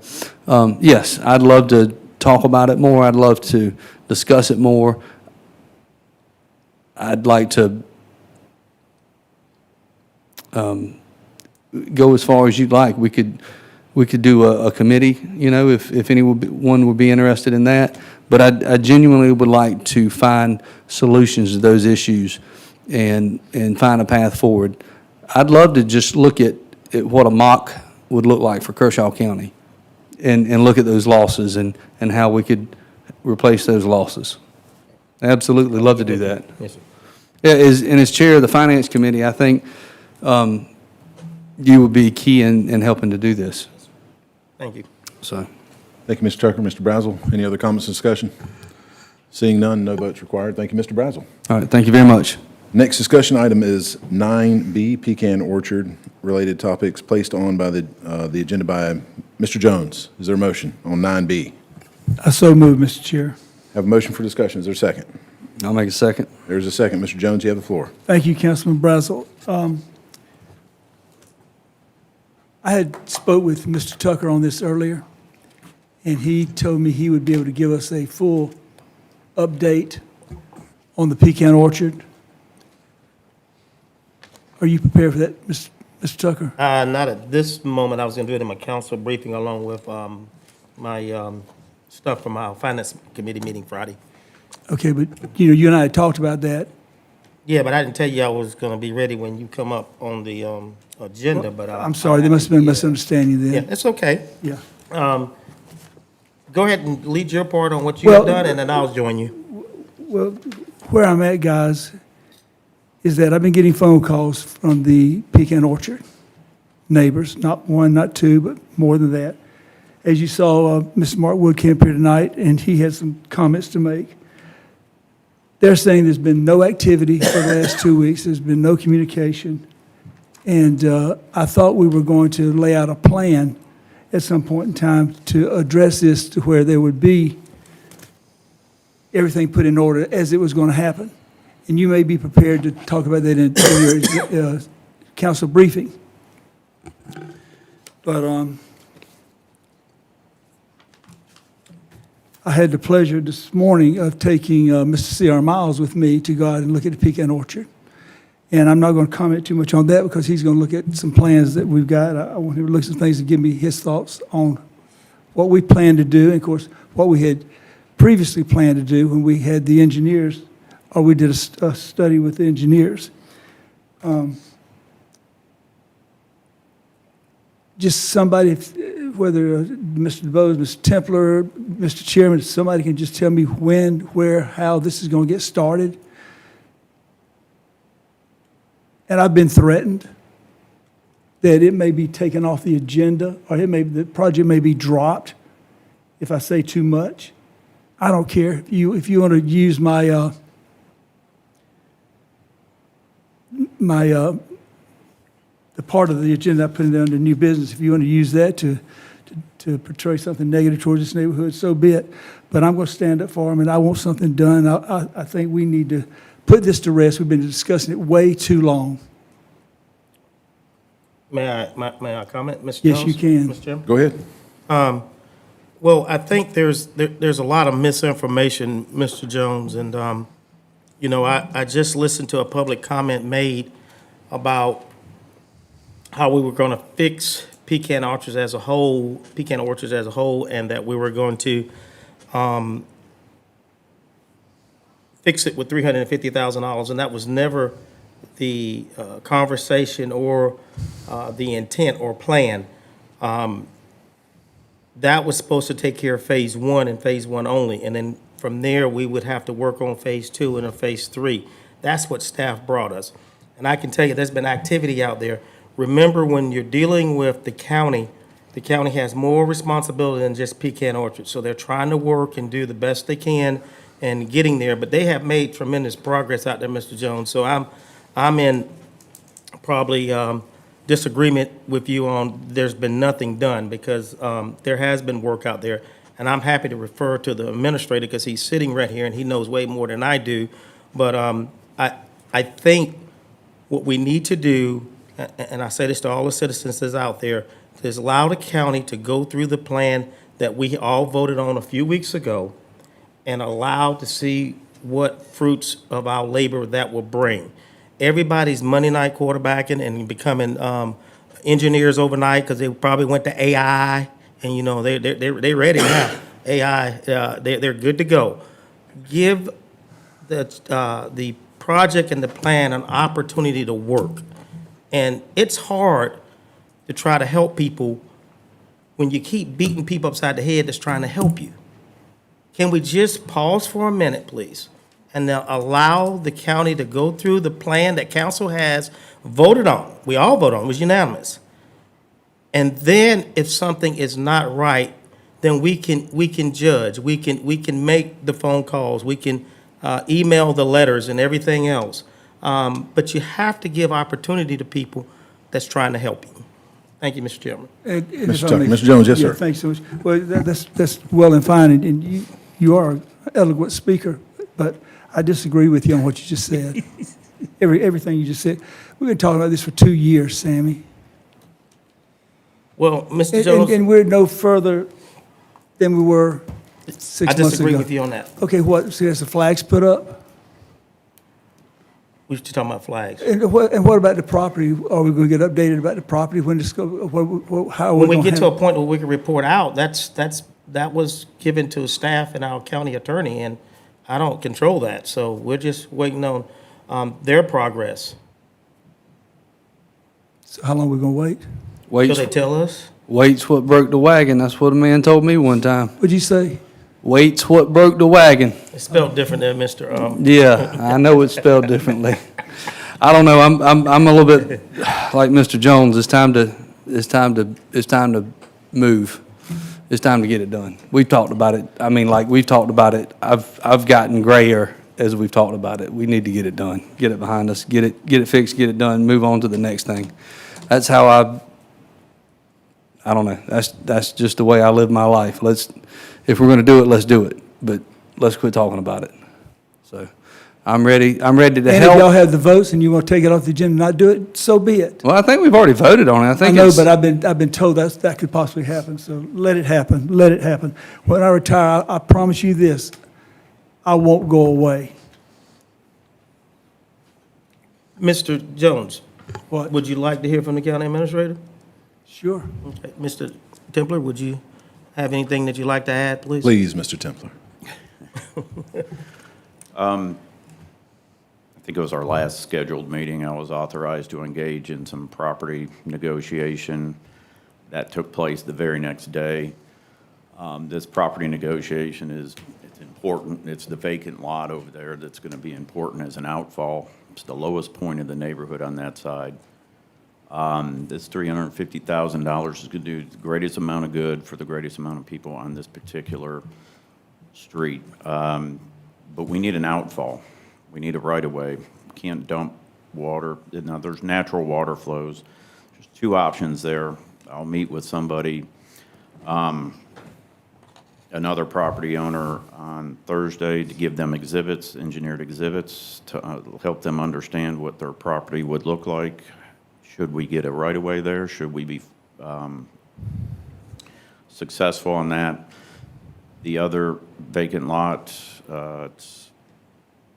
yes, I'd love to talk about it more. I'd love to discuss it more. I'd like to go as far as you'd like. We could we could do a committee, you know, if anyone would be interested in that. But I genuinely would like to find solutions to those issues and find a path forward. I'd love to just look at what a mock would look like for Kershaw County and look at those losses and how we could replace those losses. Absolutely love to do that. Yes, sir. Yeah, as chair of the Finance Committee, I think you would be key in helping to do this, Thank you. so. Thank you, Mr. Tucker. Mr. Brazel, any other comments and discussion? Seeing none, no votes required. Thank you, Mr. Brazel. All right, thank you very much. Next discussion item is 9B, Pecan Orchard, related topics placed on by the agenda by Mr. Jones. Is there a motion on 9B? I so move, Mr. Chair. Have a motion for discussion. Is there a second? I'll make a second. There's a second. Mr. Jones, you have the floor. Thank you, Councilman Brazel. I had spoke with Mr. Tucker on this earlier, and he told me he would be able to give us a full update on the pecan orchard. Are you prepared for that, Mr. Tucker? Not at this moment. I was going to do it in my council briefing along with my stuff from our finance committee meeting Friday. Okay, but, you know, you and I had talked about that. Yeah, but I didn't tell you I was going to be ready when you come up on the agenda, but. I'm sorry, there must have been a misunderstanding Yeah, then. it's okay. Yeah. Go ahead and lead your part on what you Well- have done, and then I'll join you. Well, where I'm at, guys, is that I've been getting phone calls from the pecan orchard neighbors, not one, not two, but more than that. As you saw, Mr. Mark Wood came up here tonight, and he had some comments to make. They're saying there's been no activity for the last 2 weeks, there's been no communication, and I thought we were going to lay out a plan at some point in time to address this to where there would be everything put in order as it was going to happen. And you may be prepared to talk about that in your council briefing. But I had the pleasure this morning of taking Mr. C.R. Miles with me to go out and look at the pecan orchard. And I'm not going to comment too much on that because he's going to look at some plans that we've got. I want him to look at some things and give me his thoughts on what we plan to do, and of course, what we had previously planned to do when we had the engineers, or we did a study with the engineers. Just somebody, whether Mr. DeBose, Mr. Templer, Mr. Chairman, somebody can just tell me when, where, how this is going to get started. And I've been threatened that it may be taken off the agenda, or the project may be dropped if I say too much. I don't care. If you want to use my the part of the agenda I put in under new business, if you want to use that to portray something negative towards this neighborhood, so be it. But I'm going to stand up for them, and I want something done. I think we need to put this to rest. We've been discussing it way too long. May I comment, Mr. Jones? Yes, you can. Mr. Chairman? Go ahead. Well, I think there's a lot of misinformation, Mr. Jones, and, you know, I just listened to a public comment made about how we were going to fix pecan orchards as a whole, and that we were going to fix it with $350,000, and that was never the conversation or the intent or plan. That was supposed to take care of phase one and phase one only, and then from there, we would have to work on phase two and a phase three. That's what staff brought us. And I can tell you, there's been activity out there. Remember, when you're dealing with the county has more responsibility than just pecan orchards. So they're trying to work and do the best they can and getting there, but they have made tremendous progress out there, Mr. Jones. So I'm in probably disagreement with you on there's been nothing done, because there has been work out there. And I'm happy to refer to the administrator because he's sitting right here and he knows way more than I do. But I think what we need to do, and I say this to all the citizens that's out there, is allow the county to go through the plan that we all voted on a few weeks ago and allow to see what fruits of our labor that will bring. Everybody's Monday night quarterbacking and becoming engineers overnight because they probably went to AI, and you know they're ready now. AI, they're good to go. Give the project and the plan an opportunity to work, and it's hard to try to help people when you keep beating people upside the head that's trying to help you. Can we just pause for a minute, please, and now allow the county to go through the plan that council has voted on? We all voted on, it was unanimous. And then if something is not right, then we can judge, we can make the phone calls, we can email the letters and everything else. But you have to give opportunity to people that's trying to help you. Thank you, Mr. Chairman. Mr. Tucker. Mr. Jones, yes, sir. Thanks so much. Well, that's well and fine, and you are an eloquent speaker, but I disagree with you on what you just said. Everything you just said. We've been talking about this for 2 years, Sammy. Well, Mr. Jones. And we're no further than we were 6 months ago. I disagree with you on that. Okay, what, so there's the flags put up? We should talk about flags. And what about the property? Are we going to get updated about the property when it's, how are we When we going get to to a point where we can report out, that was given to staff and our county attorney, and I don't control that. So we're just waiting on their progress. So how long are we going to wait? Till they tell us. Wait's what broke the wagon. That's what a man told me one time. What'd you say? Wait's what broke the wagon. It's spelled different than Mr. Yeah, I know it's spelled differently. I don't know. I'm a little bit like Mr. Jones. It's time to move. It's time to get it done. We've talked about it. I mean, like we've talked about it. I've gotten grayer as we've talked about it. We need to get it done. Get it behind us. Get it fixed. Get it done. Move on to the next thing. That's how I don't know. That's just the way I live my life. If we're going to do it, let's do it. But let's quit talking about it. So I'm ready to And help. if y'all have the votes and you want to take it off the agenda and not do it, so be it. Well, I think we've already voted on it. I know, but I've been told that could possibly happen, so let it happen, let it happen. When I retire, I promise you this, I won't go away. Mr. Jones, What? would you like to hear from the county administrator? Sure. Okay. Mr. Templer, would you have anything that you'd like to add, please? Please, Mr. Templer. I think it was our last scheduled meeting. I was authorized to engage in some property negotiation. That took place the very next day. This property negotiation it's important. It's the vacant lot over there that's going to be important as an outfall. It's the lowest point of the neighborhood on that side. This $350,000 is going to do the greatest amount of good for the greatest amount of people on this particular street. But we need an outfall. We need a right-of-way. Can't dump water. Now, there's natural water flows. There's two options there. I'll meet with somebody, another property owner on Thursday to give them exhibits, engineered exhibits, to help them understand what their property would look like. Should we get a right-of-way there? Should we be successful on that? The other vacant lot, it's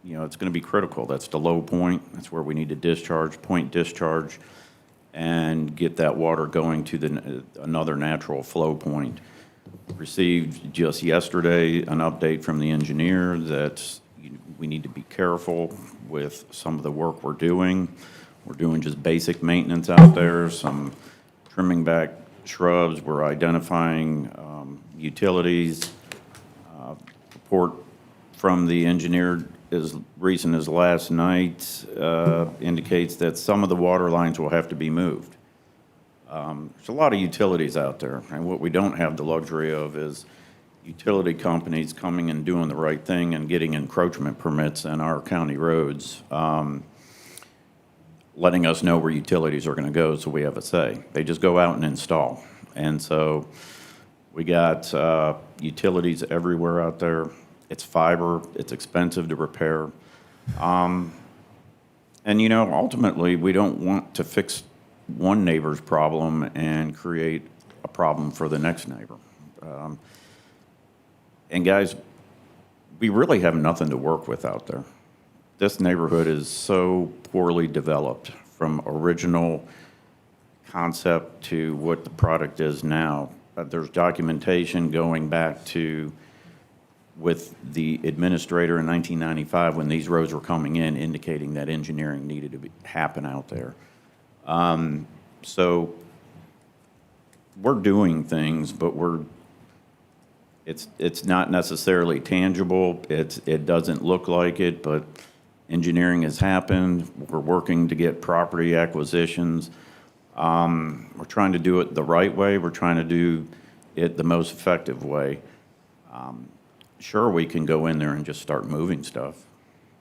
going to be critical. That's the low point. That's where we need to discharge, and get that water going to another natural flow point. Received just yesterday an update from the engineer that we need to be careful with some of the work we're doing. We're doing just basic maintenance out there, some trimming back shrubs. We're identifying utilities. Report from the engineer as recent as last night indicates that some of the water lines will have to be moved. There's a lot of utilities out there, and what we don't have the luxury of is utility companies coming and doing the right thing and getting encroachment permits in our county roads, letting us know where utilities are going to go so we have a say. They just go out and install. And so we got utilities everywhere out there. It's fiber. It's expensive to repair. And, ultimately, we don't want to fix one neighbor's problem and create a problem for the next neighbor. And guys, we really have nothing to work with out there. This neighborhood is so poorly developed from original concept to what the product is now. There's documentation going back to with the administrator in 1995 when these roads were coming in indicating that engineering needed to happen out there. So we're doing things, but it's not necessarily tangible. It doesn't look like it, but engineering has happened. We're working to get property acquisitions. We're trying to do it the right way. We're trying to do it the most effective way. Sure, we can go in there and just start moving stuff.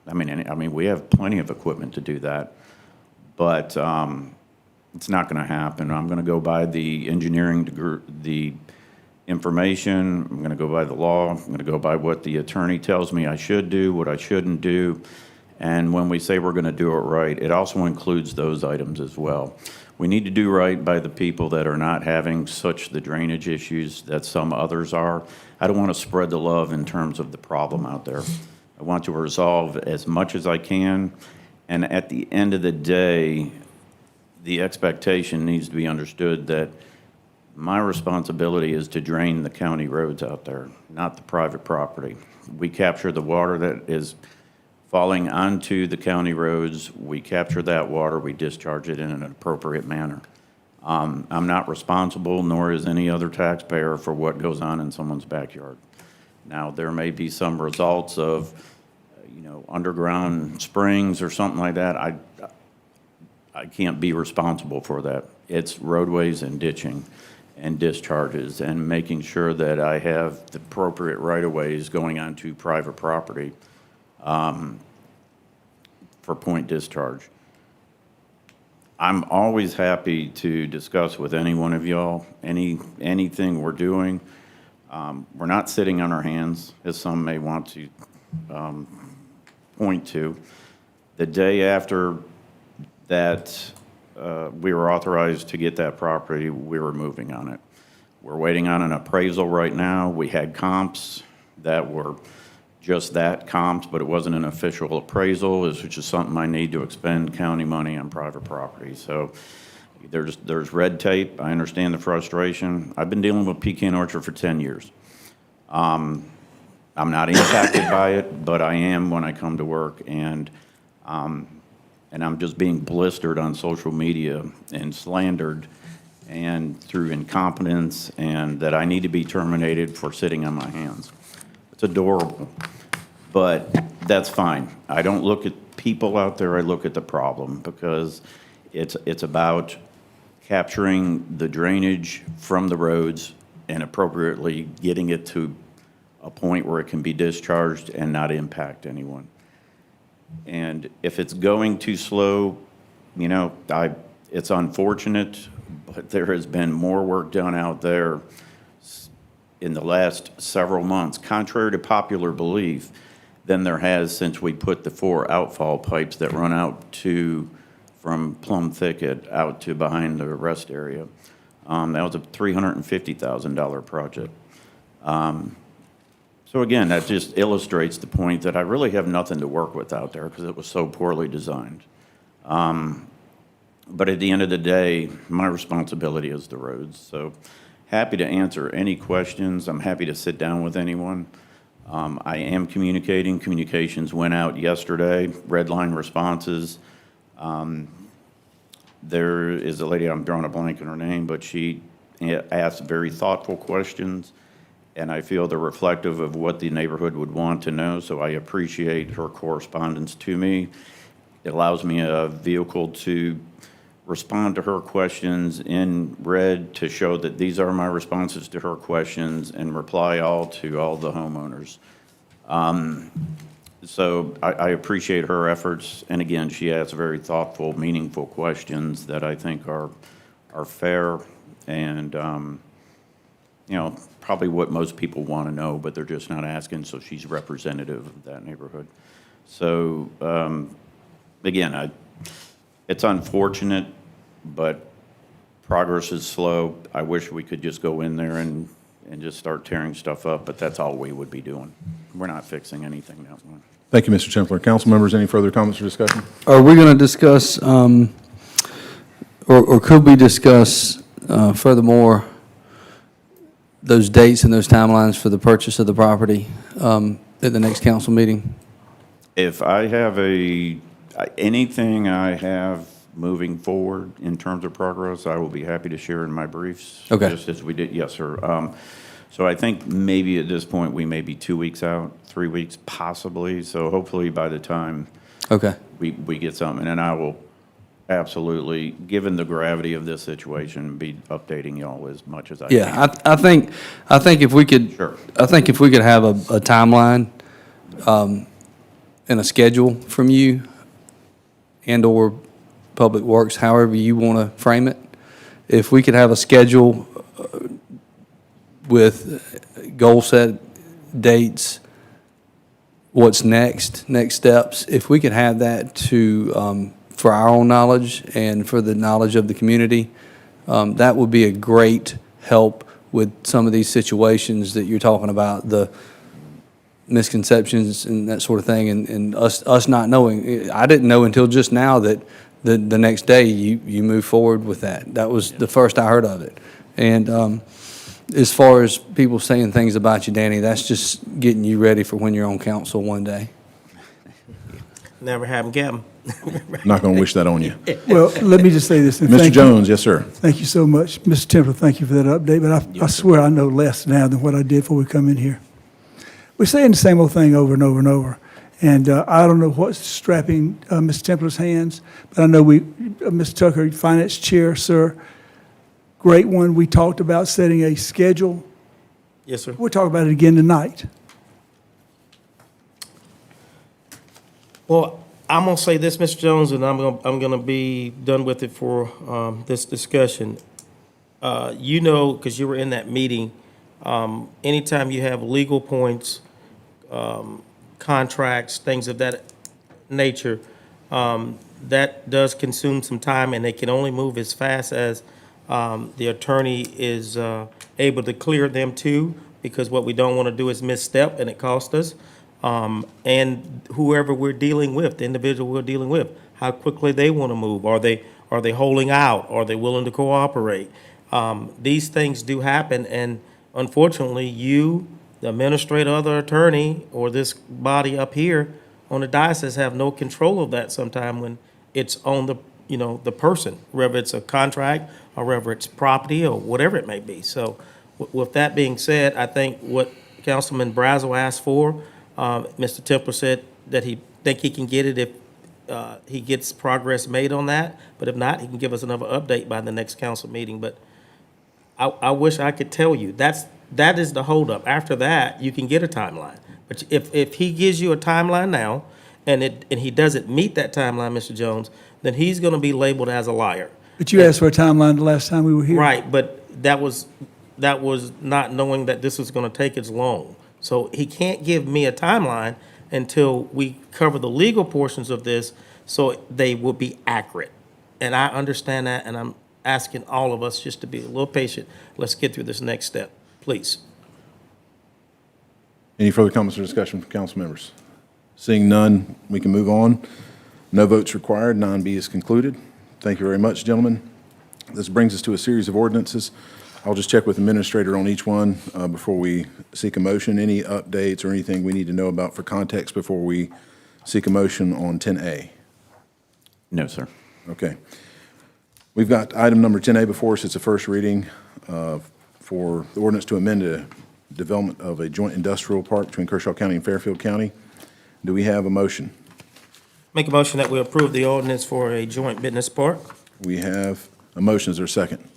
I mean, we have plenty of equipment to do that, but it's not going to happen. I'm going to go by the engineering, the information. I'm going to go by the law. I'm going to go by what the attorney tells me I should do, what I shouldn't do. And when we say we're going to do it right, it also includes those items as well. We need to do right by the people that are not having such the drainage issues that some others are. I don't want to spread the love in terms of the problem out there. I want to resolve as much as I can. And at the end of the day, the expectation needs to be understood that my responsibility is to drain the county roads out there, not the private property. We capture the water that is falling onto the county roads. We capture that water, we discharge it in an appropriate manner. I'm not responsible, nor is any other taxpayer, for what goes on in someone's backyard. Now, there may be some results of, underground springs or something like that. I can't be responsible for that. It's roadways and ditching and discharges and making sure that I have the appropriate right-of-ways going onto private property for point discharge. I'm always happy to discuss with any one of y'all anything we're doing. We're not sitting on our hands, as some may want to point to. The day after that we were authorized to get that property, we were moving on it. We're waiting on an appraisal right now. We had comps that were just that, comps, but it wasn't an official appraisal. It's just something I need to expend county money on private property. So there's red tape. I understand the frustration. I've been dealing with Pecan Orchard for 10 years. I'm not impacted by it, but I am when I come to work, and I'm just being blistered on social media and slandered and through incompetence, and that I need to be terminated for sitting on my hands. It's adorable, but that's fine. I don't look at people out there, I look at the problem, because it's about capturing the drainage from the roads and appropriately getting it to a point where it can be discharged and not impact anyone. And if it's going too slow, it's unfortunate, but there has been more work done out there in the last several months, contrary to popular belief, than there has since we put the 4 outfall pipes that run out from Plum Thicket out to behind the rest area. That was a $350,000 project. So again, that just illustrates the point that I really have nothing to work with out there because it was so poorly designed. But at the end of the day, my responsibility is the roads. So happy to answer any questions. I'm happy to sit down with anyone. I am communicating. Communications went out yesterday, red line responses. There is a lady, I'm drawing a blank on her name, but she asked very thoughtful questions, and I feel they're reflective of what the neighborhood would want to know, so I appreciate her correspondence to me. It allows me a vehicle to respond to her questions in red to show that these are my responses to her questions and reply all to all the homeowners. So I appreciate her efforts, and again, she asks very thoughtful, meaningful questions that I think are fair and probably what most people want to know, but they're just not asking, so she's representative of that neighborhood. So again, it's unfortunate, but progress is slow. I wish we could just go in there and just start tearing stuff up, but that's all we would be doing. We're not fixing anything that way. Thank you, Mr. Chempler. Council members, any further comments or discussion? Are we going to discuss, or or could we discuss furthermore those dates and those timelines for the purchase of the property at the next council meeting? If I have anything I have moving forward in terms of progress, I will be happy to share in my briefs. Okay. Just as we did, yes, sir. So I think maybe at this point, we may be 2 weeks out, 3 weeks possibly. So hopefully by the time Okay. we get something, and I will absolutely, given the gravity of this situation, be updating y'all as much as I can. Yeah, I think if we could, Sure. I think if we could have a timeline and a schedule from you and/or Public Works, however you want to frame it, if we could have a schedule with goal set dates, what's next steps, if we could have that to, for our own knowledge and for the knowledge of the community, that would be a great help with some of these situations that you're talking about, the misconceptions and that sort of thing, and us not knowing. I didn't know until just now that the next day you move forward with that. That was the first I heard of it. And as far as people saying things about you, Danny, that's just getting you ready for when you're on council one day. Never have them get them. I'm not going to wish that on you. Well, let me just say this. and Mr. thank you. Jones, yes, sir. Thank you so much. Mr. Templer, thank you for that update, but I swear I know less now than what I did before we come in here. We're saying the same old thing over and over and over. And I don't know what's strapping Mr. Templer's hands, but I know Mr. Tucker, Finance Chair, sir, great one. We talked about setting a schedule. Yes, sir. We'll talk about it again tonight. Well, I'm gonna say this, Mr. Jones, and I'm gonna be done with it for this discussion. You know, because you were in that meeting, anytime you have legal points, contracts, things of that nature, that does consume some time, and they can only move as fast as the attorney is able to clear them too, because what we don't want to do is misstep, and it costs us. And whoever we're dealing with, the individual we're dealing with, how quickly they want to move. Are they holding out? Are they willing to cooperate? These things do happen, and unfortunately, you, the administrator, other attorney, or this body up here on the diocese have no control of that sometime when it's on the person, whether it's a contract or whether it's property or whatever it may be. So with that being said, I think what Councilman Brazel asked for, Mr. Templer said that he think he can get it if he gets progress made on that, but if not, he can give us another update by the next council meeting. But I wish I could tell you, that is the holdup. After that, you can get a timeline. But if he gives you a timeline now, and he doesn't meet that timeline, Mr. Jones, then he's gonna be labeled as a liar. But you asked for a timeline the last time we were here. Right, but that was not knowing that this was gonna take as long. So he can't give me a timeline until we cover the legal portions of this, so they will be accurate. And I understand that, and I'm asking all of us just to be a little patient. Let's get through this next step, please. Any further comments or discussion from council members? Seeing none, we can move on. No votes required. 9B is concluded. Thank you very much, gentlemen. This brings us to a series of ordinances. I'll just check with the administrator on each one before we seek a motion. Any updates or anything we need to know about for context before we seek a motion on 10A? No, sir. Okay. We've got item number 10A before us. It's a first reading for the ordinance to amend the development of a joint industrial park between Kershaw County and Fairfield County. Do we have a motion? Make a motion that we approve the ordinance for a joint business park. We have a motion. Is there a second?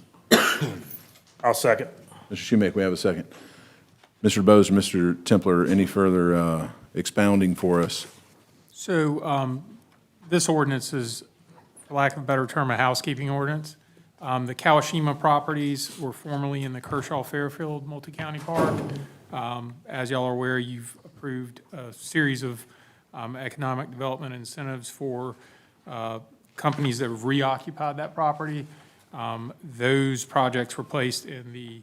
I'll second. Mr. Shoemaker, we have a second. Mr. Bose or Mr. Templer, any further expounding for us? So this ordinance is, for lack of a better term, a housekeeping ordinance. The Kawashima properties were formerly in the Kershaw-Fairfield Multi-County Park. As y'all are aware, you've approved a series of economic development incentives for companies that have reoccupied that property. Those projects were placed in the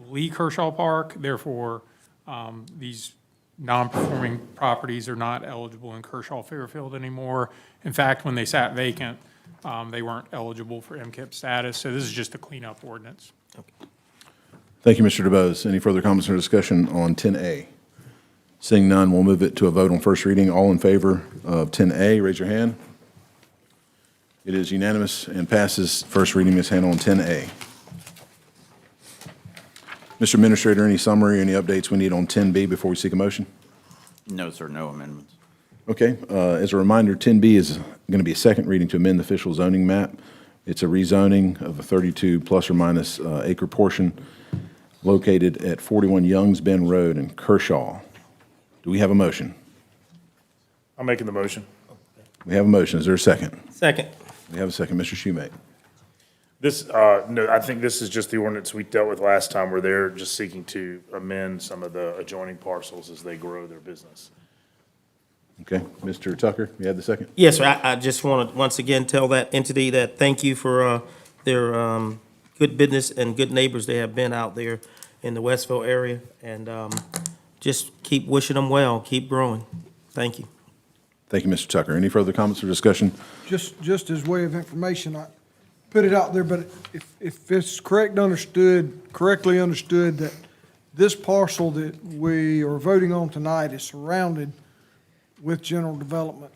Lee Kershaw Park. Therefore, these non-performing properties are not eligible in Kershaw-Fairfield anymore. In fact, when they sat vacant, They weren't eligible for MKIP status, so this is just a cleanup ordinance. Thank you, Mr. DeBose. Any further comments or discussion on 10A? Seeing none, we'll move it to a vote on first reading. All in favor of 10A, raise your hand. It is unanimous and passes first reading. Ms. Hannah on 10A. Mr. Administrator, any summary, any updates we need on 10B before we seek a motion? No, sir, no amendments. Okay, as a reminder, 10B is going to be a second reading to amend the official zoning map. It's a rezoning of a 32 plus or minus acre portion located at 41 Youngs Bend Road in Kershaw. Do we have a motion? I'm making the motion. We have a motion. Is there a second? Second. We have a second. Mr. Schumate. This, no, I think this is just the ordinance we dealt with last time where they're just seeking to amend some of the adjoining parcels as they grow their business. Okay, Mr. Tucker, you had the second? Yes, sir. I just want to once again tell that entity that thank you for their good business and good neighbors they have been out there in the Westville area. And just keep wishing them well, keep growing. Thank you. Thank you, Mr. Tucker. Any further comments or discussion? Just as way of information, I put it out there, but if it's correctly understood that this parcel that we are voting on tonight is surrounded with general development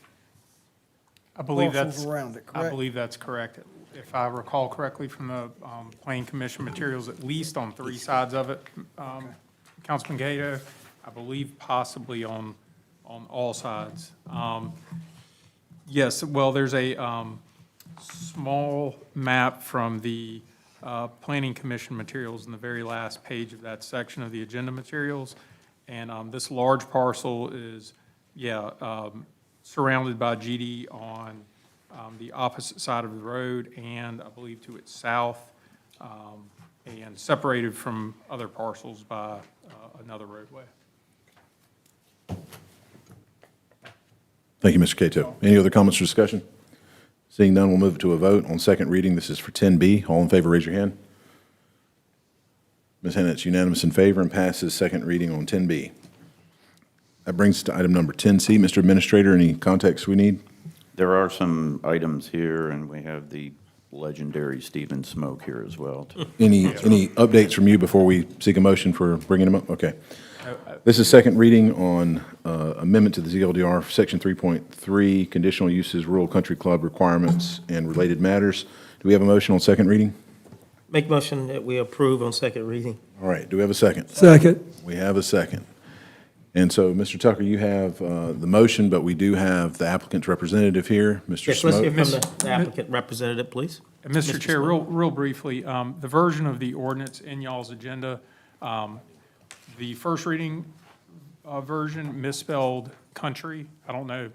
I believe parcels that's, around it, I correct? believe that's correct. If I recall correctly from the Planning Commission materials, at least on three sides of it, Councilman Gato, I believe possibly on all sides. Yes, well, there's a small map from the Planning Commission materials in the very last page of that section of the agenda materials. And this large parcel is, surrounded by GD on the opposite side of the road and I believe to its south, and separated from other parcels by another roadway. Thank you, Mr. Cato. Any other comments or discussion? Seeing none, we'll move it to a vote on second reading. This is for 10B. All in favor, raise your hand. Ms. Hannah, it's unanimous in favor and passes second reading on 10B. That brings us to item number 10C. Mr. Administrator, any context we need? There are some items here, and we have the legendary Stephen Smoke here as well. Any updates from you before we seek a motion for bringing them up? Okay. This is second reading on amendment to the ZLDR, Section 3.3, Conditional Uses, Rural Country Club Requirements, and Related Matters. Do we have a motion on second reading? Make motion that we approve on second reading. All right. Do we have a second? Second. We have a second. And so, Mr. Tucker, you have the motion, but we do have the applicant's representative here, Mr. Yes, let's hear Smoke. from the applicant representative, please. And Mr. Chair, real briefly, the version of the ordinance in y'all's agenda, the first reading version misspelled country. I don't know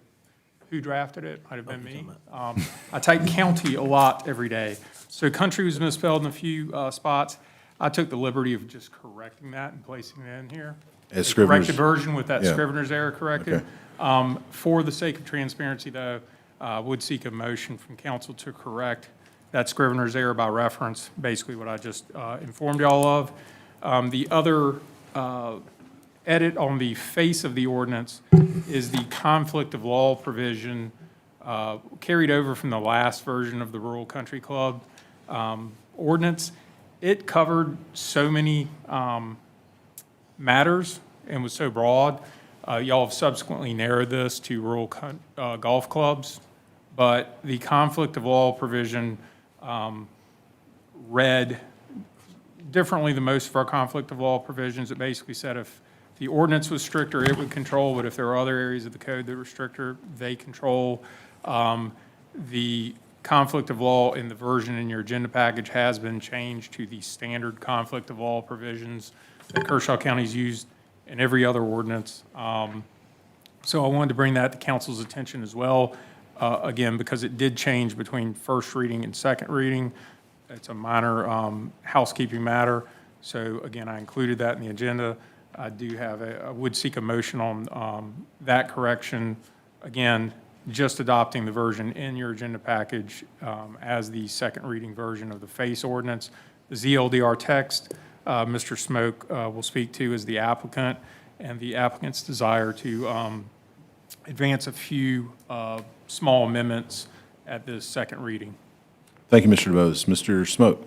who drafted it, might have been me. I type county a lot every day. So country was misspelled in a few spots. I took the liberty of just correcting that and placing it in here. As The Scrivener's- corrected version with that yeah. Scrivener's error corrected. Okay. For the sake of transparency, though, I would seek a motion from council to correct that Scrivener's error by reference, basically what I just informed y'all of. The other edit on the face of the ordinance is the conflict of law provision carried over from the last version of the Rural Country Club ordinance. It covered so many matters and was so broad. Y'all have subsequently narrowed this to rural golf clubs, but the conflict of law provision read differently than most of our conflict of law provisions. It basically said if the ordinance was stricter, it would control, but if there are other areas of the code that were stricter, they control. The conflict of law in the version in your agenda package has been changed to the standard conflict of law provisions that Kershaw County's used in every other ordinance. So I wanted to bring that to council's attention as well, again, because it did change between first reading and second reading. It's a minor housekeeping matter. So again, I included that in the agenda. I would seek a motion on that correction. Again, just adopting the version in your agenda package as the second reading version of the face ordinance. The ZLDR text, Mr. Smoke will speak to as the applicant, and the applicant's desire to advance a few small amendments at this second reading. Thank you, Mr. DeBose. Mr. Smoke?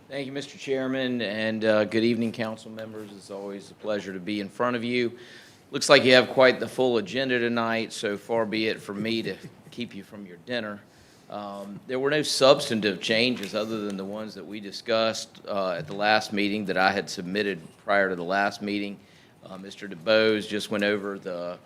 Thank you, Mr. Chairman, and good evening, council members. It's always a pleasure to be in front of you. Looks like you have quite the full agenda tonight, so far be it from me to keep you from your dinner. There were no substantive changes other than the ones that we discussed at the last meeting that I had submitted prior to the last meeting. Mr. DeBose just went over the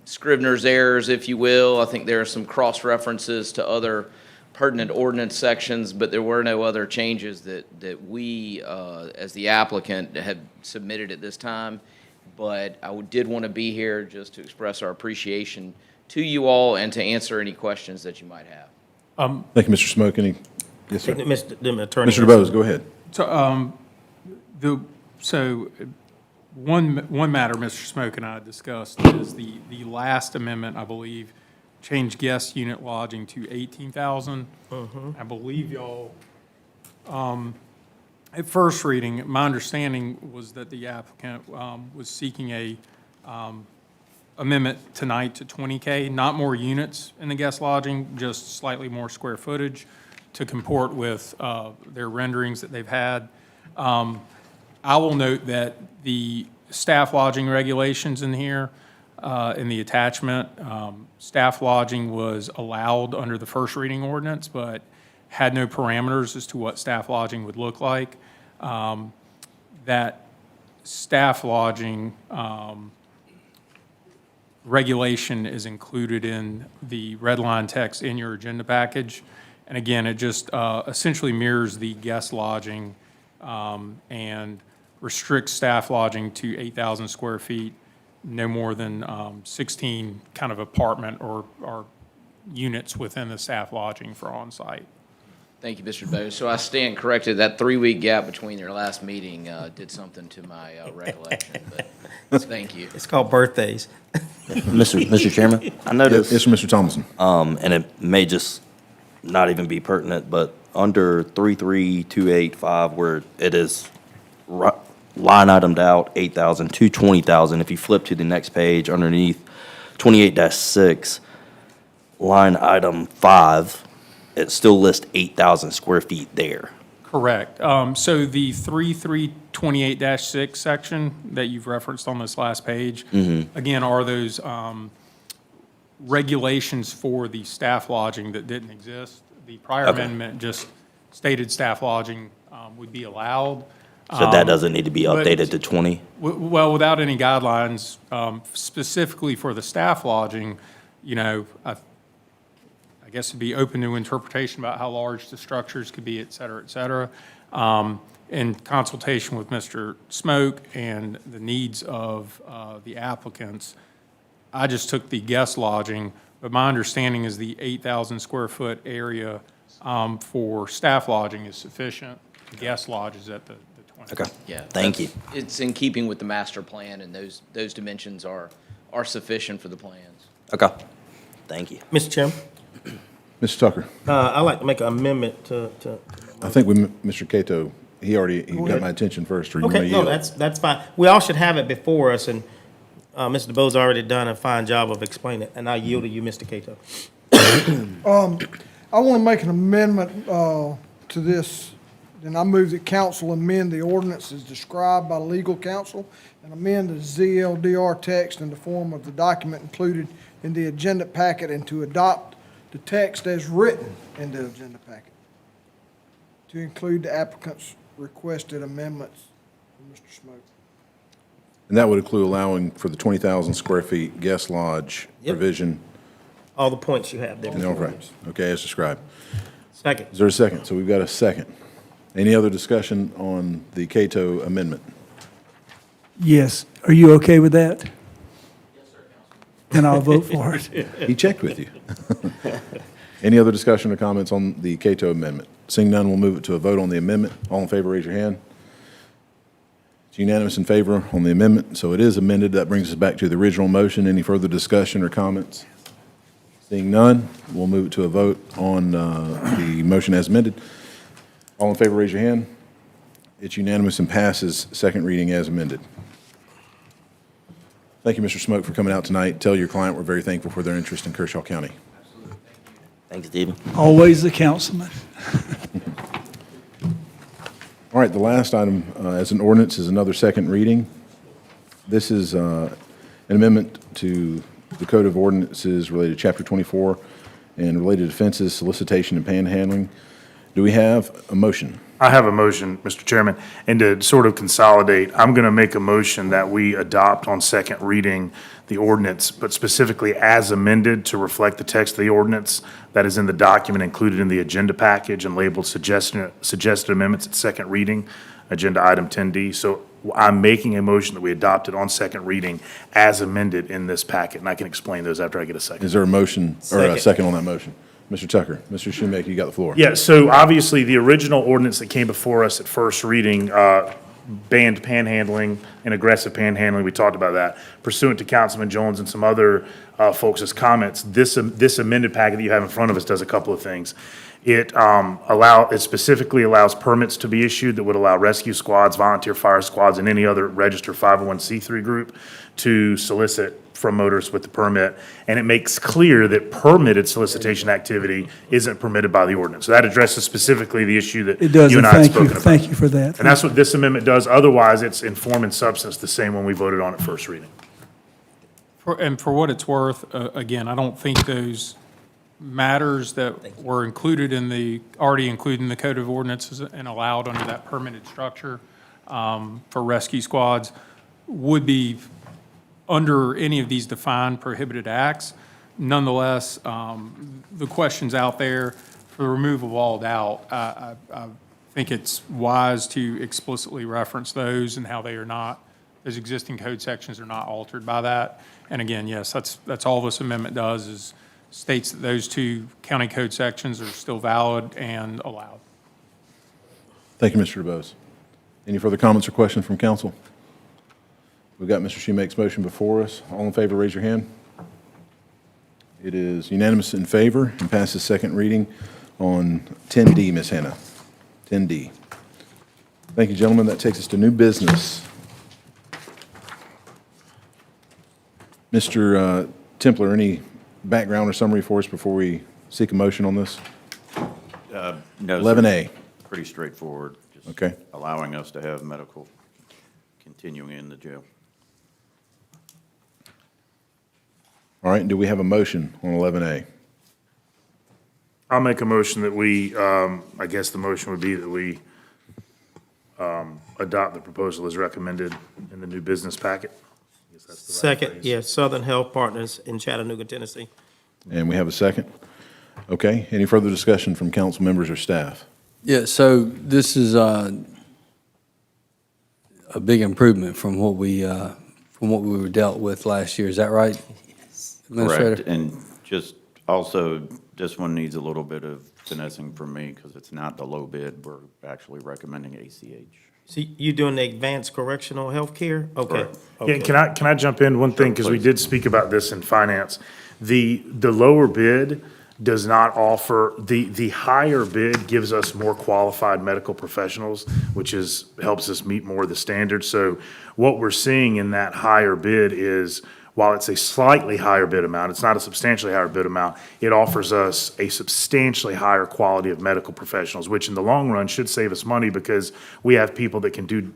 Scrivener's errors, if you will. I think there are some cross-references to other pertinent ordinance sections, but there were no other changes that we, as the applicant, had submitted at this time. But I did want to be here just to express our appreciation to you all and to answer any questions that you might have. Thank you, Mr. Smoke. Any? Yes, sir. Mr. Attorney. Mr. DeBose, go ahead. So, one matter Mr. Smoke and I discussed is the last amendment, I believe, changed guest unit lodging to 18,000. I believe y'all, at first reading, my understanding was that the applicant was seeking a amendment tonight to 20K, not more units in the guest lodging, just slightly more square footage to comport with their renderings that they've had. I will note that the staff lodging regulations in here, in the attachment, staff lodging was allowed under the first reading ordinance, but had no parameters as to what staff lodging would look like. That staff lodging regulation is included in the red line text in your agenda package. And again, it just essentially mirrors the guest lodging and restricts staff lodging to 8,000 square feet, no more than 16 kind of apartment or units within the staff lodging for on-site. Thank you, Mr. DeBose. So I stand corrected, that 3-week gap between your last meeting did something to my recollection, but thank you. It's called birthdays. Mr. Chairman, I noticed. Yes, sir, Mr. Thomason. And it may just not even be pertinent, but under 33285, where it is line itemed out 8,000 to 20,000, if you flip to the next page underneath 28-6, line item 5, it still lists 8,000 square feet there. Correct. So the 3328-6 section that you've referenced on this last page, again, are those regulations for the staff lodging that didn't exist. The prior amendment just stated staff lodging would be allowed. So that doesn't need to be updated to 20? Well, without any guidelines specifically for the staff lodging, you know, I guess it'd be open to interpretation about how large the structures could be, et cetera, et cetera. In consultation with Mr. Smoke and the needs of the applicants, I just took the guest lodging, but my understanding is the 8,000 square foot area for staff lodging is sufficient. The guest lodge is at the 20. Okay. Yeah. Thank you. It's in keeping with the master plan, and those dimensions are sufficient for the plans. Okay. Thank you. Mr. Chairman, Mr. Tucker? I'd like to make an amendment to. I think Mr. Cato, he got my attention first, or you may Okay, no, yield. that's fine. We all should have it before us, and Mr. DeBoe's already done a fine job of explaining it, and I yield to you, Mr. Cato. I want to make an amendment to this, and I move that council amend the ordinance as described by legal counsel and amend the ZLDR text in the form of the document included in the agenda packet and to adopt the text as written in the agenda packet to include the applicant's requested amendments from Mr. Smoke. And that would include allowing for the 20,000 square feet guest lodge Yep. provision. All the points you have there. In the overrides. Okay, as described. Second. Is there a second? So we've got a second. Any other discussion on the Cato amendment? Yes. Are you okay with that? Yes, sir, Councilman. Then I'll vote for it. He checked with you. Any other discussion or comments on the Cato amendment? Seeing none, we'll move it to a vote on the amendment. All in favor, raise your hand. It's unanimous in favor on the amendment, so it is amended. That brings us back to the original motion. Any further discussion or comments? Seeing none, we'll move it to a vote on the motion as amended. All in favor, raise your hand. It's unanimous and passes second reading as amended. Thank you, Mr. Smoke, for coming out tonight. Tell your client we're very thankful for their interest in Kershaw County. Thanks, Stephen. Always the councilman. All right, the last item as an ordinance is another second reading. This is an amendment to the Code of Ordinances related to Chapter 24 and related offenses, solicitation and panhandling. Do we have a motion? I have a motion, Mr. Chairman, and to sort of consolidate, I'm going to make a motion that we adopt on second reading the ordinance, but specifically as amended to reflect the text of the ordinance that is in the document included in the agenda package and labeled suggested amendments at second reading, agenda item 10D. So I'm making a motion that we adopt it on second reading as amended in this packet, and I can explain those after I get a second. Is there a motion or a second on that motion? Mr. Tucker, Mr. Shoemaker, you got the floor. Yeah, so obviously, the original ordinance that came before us at first reading banned panhandling and aggressive panhandling. We talked about that. Pursuant to Councilman Jones and some other folks' comments, this amended packet that you have in front of us does a couple of things. It specifically allows permits to be issued that would allow rescue squads, volunteer fire squads, and any other registered 501c3 group to solicit from motorists with the permit, and it makes clear that permitted solicitation activity isn't permitted by the ordinance. So that addresses specifically the issue that It does, you and and I have thank you, spoken about. thank you for that. And that's what this amendment does. Otherwise, it's in form and substance the same when we voted on it first reading. And for what it's worth, again, I don't think those matters that were already included in the Code of Ordinances and allowed under that permitted structure for rescue squads would be under any of these defined prohibited acts. Nonetheless, the questions out there for the removal of all doubt, I think it's wise to explicitly reference those and how they are not, those existing code sections are not altered by that. And again, yes, that's all this amendment does is states that those two county code sections are still valid and allowed. Thank you, Mr. DeBose. Any further comments or questions from council? We've got Mr. Shoemaker's motion before us. All in favor, raise your hand. It is unanimous in favor and passes second reading on 10D, Ms. Hannah. 10D. Thank you, gentlemen. That takes us to new business. Mr. Templer, any background or summary for us before we seek a motion on this? No. 11A. Pretty straightforward. Just Okay. allowing us to have medical continuing in the jail. All right, do we have a motion on 11A? I'll make a motion that we, I guess the motion would be that we adopt the proposal as recommended in the new business packet. I guess that's the right Second, phrase. yes, Southern Health Partners in Chattanooga, Tennessee. And we have a second? Okay, any further discussion from council members or staff? Yeah, so this is a big improvement from what we were dealt with last year. Is that right? Administrator? Correct. And just also, this one needs a little bit of finessing from me because it's not the low bid. We're actually recommending ACH. So you doing the advanced correctional health care? Okay. Correct. Yeah, Okay. can I jump in one thing, because we please. did speak about this in finance. The lower bid does not offer, the higher bid gives us more qualified medical professionals, which helps us meet more of the standards. So what we're seeing in that higher bid is, while it's a slightly higher bid amount, it's not a substantially higher bid amount, it offers us a substantially higher quality of medical professionals, which in the long run should save us money because we have people that can do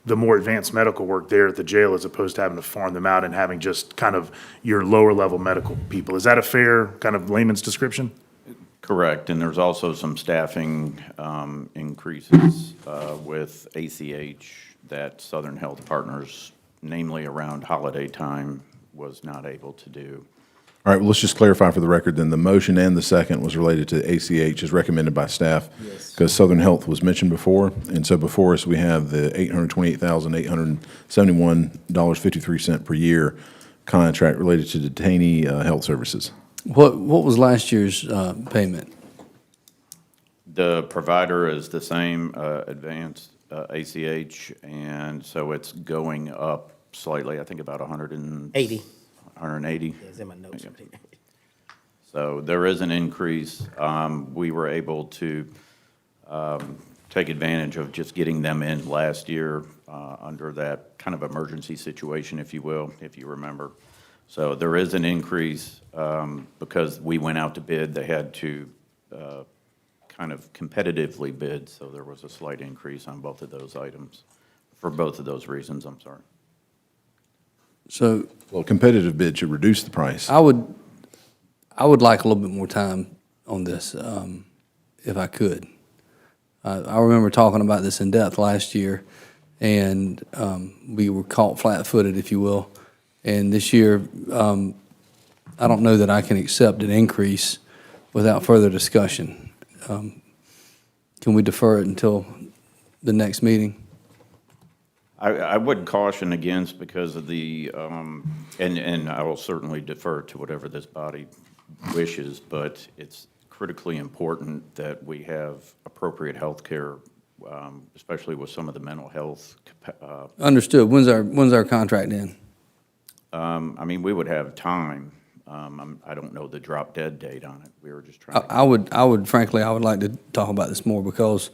the more advanced medical work there at the jail as opposed to having to farm them out and having just kind of your lower level medical people. Is that a fair kind of layman's description? Correct, and there's also some staffing increases with ACH that Southern Health Partners, namely around holiday time, was not able to do. All right, well, let's just clarify for the record, then the motion and the second was related to ACH as recommended by staff. Yes. Because Southern Health was mentioned before, and so before us, we have the $828,871.53 per year contract related to detainee health services. What was last year's payment? The provider is the same, advanced ACH, and so it's going up slightly, I think about 80. 180. Yeah, it's in my notes. So there is an increase. We were able to take advantage of just getting them in last year under that kind of emergency situation, if you will, if you remember. So there is an increase because we went out to bid. They had to kind of competitively bid, so there was a slight increase on both of those items. For both of those reasons, I'm sorry. So Well, competitive bid should reduce the price. I would like a little bit more time on this, if I could. I remember talking about this in depth last year, and we were caught flat-footed, if you will. And this year, I don't know that I can accept an increase without further discussion. Can we defer it until the next meeting? I would caution against because of the, and I will certainly defer to whatever this body wishes, but it's critically important that we have appropriate health care, especially with some of the mental health. Understood. When's our contract in? I mean, we would have time. I don't know the drop dead date on it. We were just trying to. I would frankly, I would like to talk about this more because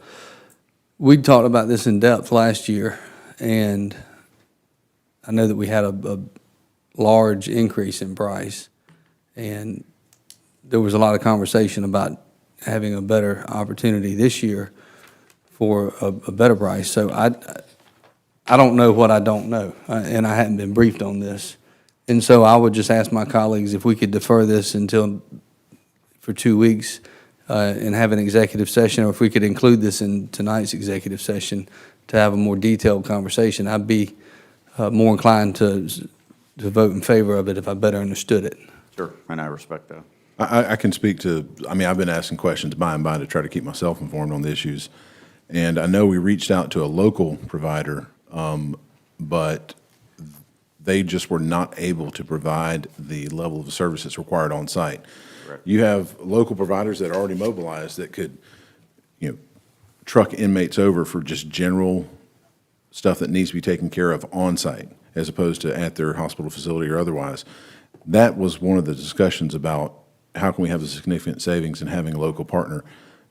we talked about this in depth last year, and I know that we had a large increase in price, and there was a lot of conversation about having a better opportunity this year for a better price. So I don't know what I don't know, and I hadn't been briefed on this. And so I would just ask my colleagues if we could defer this for 2 weeks and have an executive session, or if we could include this in tonight's executive session to have a more detailed conversation. I'd be more inclined to vote in favor of it if I better understood it. Sure, and I respect that. I can speak to, I mean, I've been asking questions by and by to try to keep myself informed on the issues. And I know we reached out to a local provider, but they just were not able to provide the level of service that's required on site. Correct. You have local providers that are already mobilized that could, truck inmates over for just general stuff that needs to be taken care of on site, as opposed to at their hospital facility or otherwise. That was one of the discussions about how can we have a significant savings in having a local partner.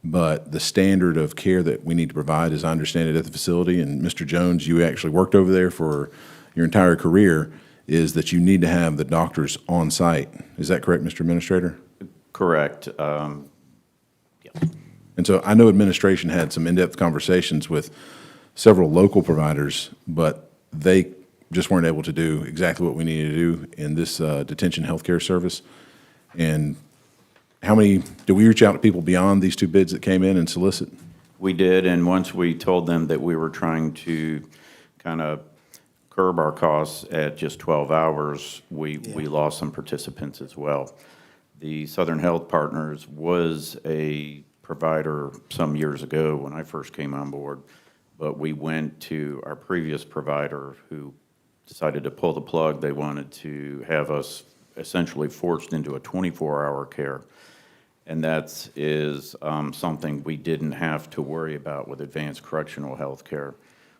But the standard of care that we need to provide, as I understand it at the facility, and Mr. Jones, you actually worked over there for your entire career, is that you need to have the doctors on site. Is that correct, Mr. Administrator? Correct. Yes. And so I know administration had some in-depth conversations with several local providers, but they just weren't able to do exactly what we needed to do in this detention healthcare service. And how many, did we reach out to people beyond these 2 bids that came in and solicit? We did, and once we told them that we were trying to kind of curb our costs at just 12 hours, we lost some participants as well. The Southern Health Partners was a provider some years ago when I first came on board, but we went to our previous provider who decided to pull the plug. They wanted to have us essentially forced into a 24-hour care. And that is something we didn't have to worry about with advanced correctional health care.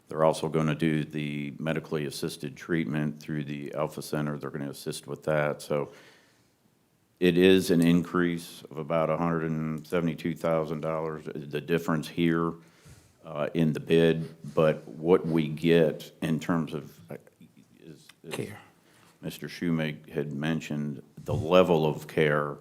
They're also going to do the medically assisted treatment through the Alpha Center. They're going to assist with that. So it is an increase of about $172,000, the difference here in the bid. But what we get in terms of, is Care. Mr. Shoemake had mentioned, the level of care,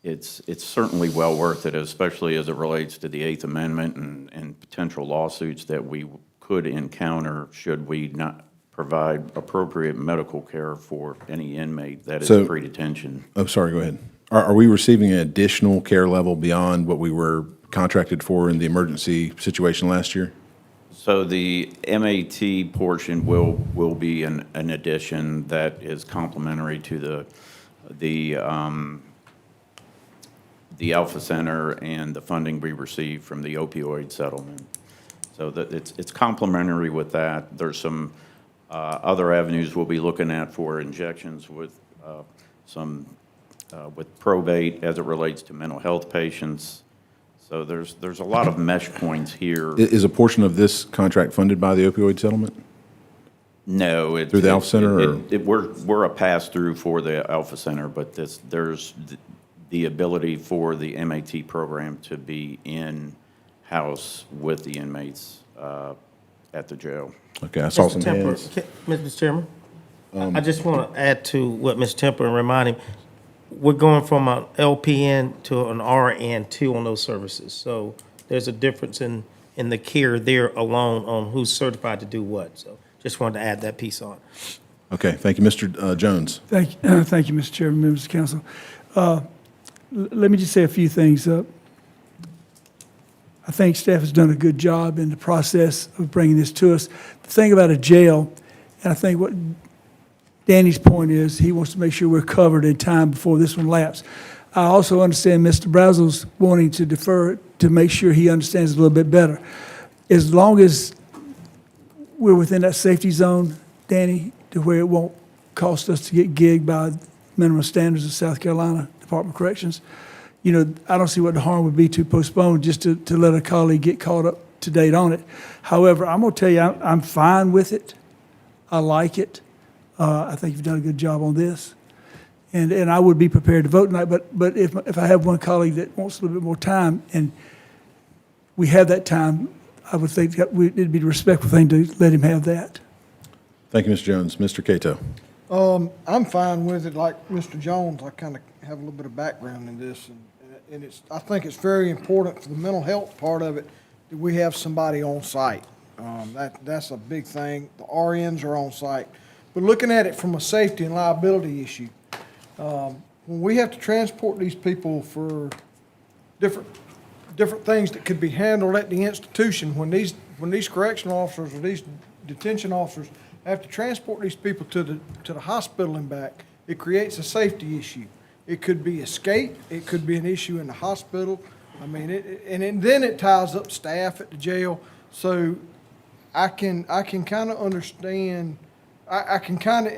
it's certainly well worth it, especially as it relates to the Eighth Amendment and potential lawsuits that we could encounter should we not provide appropriate medical care for any inmate that is pre-detention. Oh, sorry, go ahead. Are we receiving an additional care level beyond what we were contracted for in the emergency situation last year? So the MAT portion will be an addition that is complementary to the Alpha Center and the funding we received from the opioid settlement. So that it's complementary with that. There's some other avenues we'll be looking at for injections with with probate as it relates to mental health patients. So there's a lot of mesh points here. Is a portion of this contract funded by the opioid settlement? No. Through the Alpha Center? We're a pass-through for the Alpha Center, but there's the ability for the MAT program to be in-house with the inmates at the jail. Okay, I saw some hands. Mr. Chairman? I just want to add to what Ms. Temple and remind him, we're going from an LPN to an RN2 on those services. So there's a difference in the care there alone on who's certified to do what. So just wanted to add that piece on. Okay, thank you. Mr. Jones? Thank you, Mr. Chairman, members of council. Let me just say a few things. I think staff has done a good job in the process of bringing this to us. The thing about a jail, and I think what Danny's point is, he wants to make sure we're covered in time before this one lapses. I also understand Mr. Brazel's wanting to defer it to make sure he understands it a little bit better. As long as we're within that safety zone, Danny, to where it won't cost us to get gigged by minimum standards of South Carolina Department of Corrections, you know, I don't see what the harm would be to postpone just to let a colleague get caught up to date on it. However, I'm going to tell you, I'm fine with it. I like it. I think you've done a good job on this. And I would be prepared to vote tonight, but if I have one colleague that wants a little bit more time and we have that time, I would think that it'd be the respectful thing to let him have that. Thank you, Mr. Jones. Mr. Cato? I'm fine with it. Like Mr. Jones, I kind of have a little bit of background in this, and I think it's very important for the mental health part of it that we have somebody on site. That's a big thing. The RNs are on site. But looking at it from a safety and liability issue, when we have to transport these people for different things that could be handled at the institution, when these correctional officers or these detention officers have to transport these people to the hospital and back, it creates a safety issue. It could be escape. It could be an issue in the hospital. I mean, then it ties up staff at the jail. So I can kind of understand. I can kind of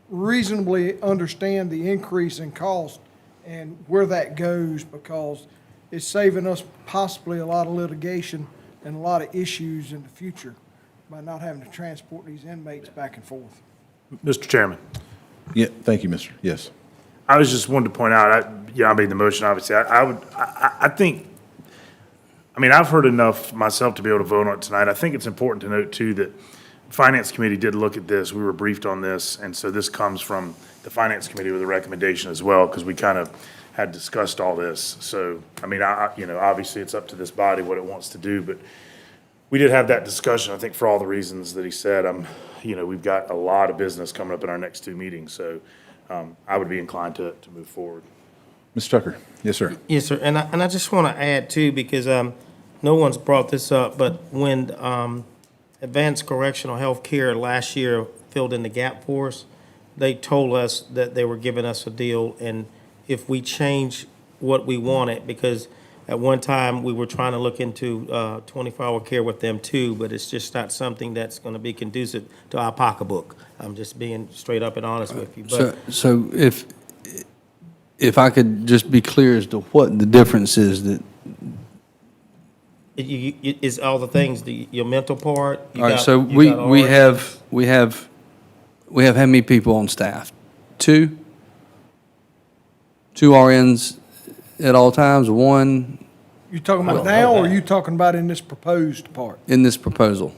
reasonably understand the increase in cost and where that goes, because it's saving us possibly a lot of litigation and a lot of issues in the future by not having to transport these inmates back and forth. Mr. Chairman, Yeah, thank you, Mr. Yes. I was just wanted to point out, I made the motion, obviously. I think, I mean, I've heard enough myself to be able to vote on it tonight. I think it's important to note, too, that Finance Committee did look at this. We were briefed on this, and so this comes from the Finance Committee with a recommendation as well, because we kind of had discussed all this. So, I mean, obviously, it's up to this body what it wants to do, but we did have that discussion, I think, for all the reasons that he said. We've got a lot of business coming up in our next two meetings, so I would be inclined to move forward. Mr. Tucker? Yes, sir. Yes, sir. And I just want to add too, because no one's brought this up, but when Advanced Correctional Health Care last year filled in the gap for us, they told us that they were giving us a deal, and if we change what we wanted, because at one time, we were trying to look into 24-hour care with them too, but it's just not something that's going to be conducive to our pocketbook. I'm just being straight up and honest with you. But So if I could just be clear as to what the difference is that. it's all the things, your mental part. All right, so we have how many people on staff? Two RNs at all times, one You talking about now, or are you talking about in this proposed part? in this proposal.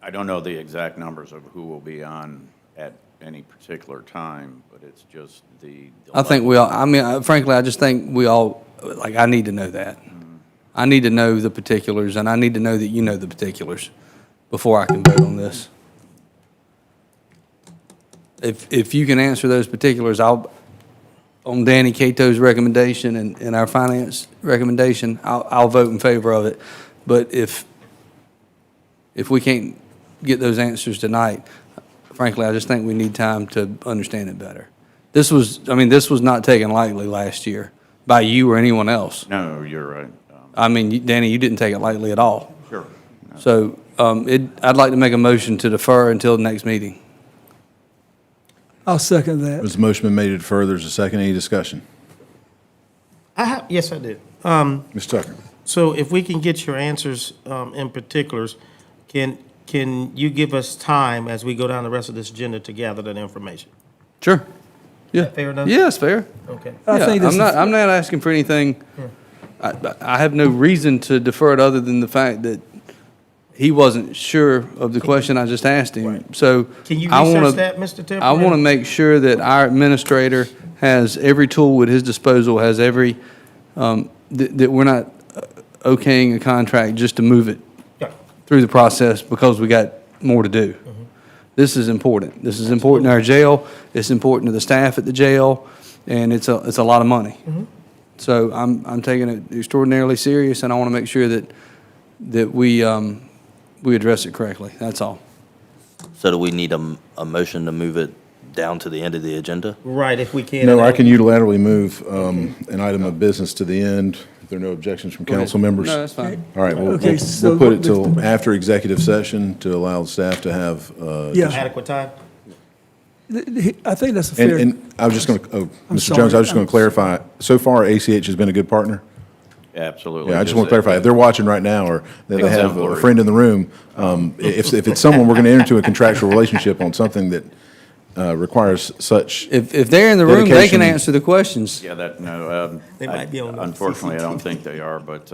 I don't know the exact numbers of who will be on at any particular time, but it's just the. I think we all, I mean, frankly, I just think we all, like, I need to know that. I need to know the particulars, and I need to know that you know the particulars before I can vote on this. If you can answer those particulars, on Danny Cato's recommendation and our finance recommendation, I'll vote in favor of it. But if we can't get those answers tonight, frankly, I just think we need time to understand it better. This was not taken lightly last year by you or anyone else. No, you're right. I mean, Danny, you didn't take it lightly at all. Sure. So I'd like to make a motion to defer until the next meeting. I'll second that. There's a motion been made to defer. There's a second. Any discussion? Yes, I did. Mr. Tucker? So if we can get your answers in particulars, can you give us time as we go down the rest of this agenda to gather that information? Sure. Yeah. Fair enough? Yeah, it's fair. Okay. I think this I'm not asking for anything. I have no reason to defer it other than the fact that he wasn't sure of the question I just asked him. So Can you I wanna- research that, Mr. Temple? I want to make sure that our administrator has every tool at his disposal, has every, that we're not okaying a contract just to move it Yeah. through the process because we got more to do. This is important. This is important to our jail. It's important to the staff at the jail, and it's a lot of money. So I'm taking it extraordinarily serious, and I want to make sure that we address it correctly. That's all. So do we need a motion to move it down to the end of the agenda? Right, if we can. No, I can unilaterally move an item of business to the end, if there are no objections from council members. No, that's fine. All right, Okay, so we'll put it what- till after executive session to allow staff to have. Yeah. Adequate time? I think that's a And, fair. and I was just going to, I'm Mr. Jones, I was just going sorry. to clarify, so far ACH has been a good partner? Absolutely. Yeah, I just want to clarify, if they're watching right now, or they have a Exemplary. friend in the room, if it's someone, we're going to enter into a contractual relationship on something that requires such. If they're in the room, they Dedication. can answer the questions. Yeah, They might be on the unfortunately, I don't think they are, but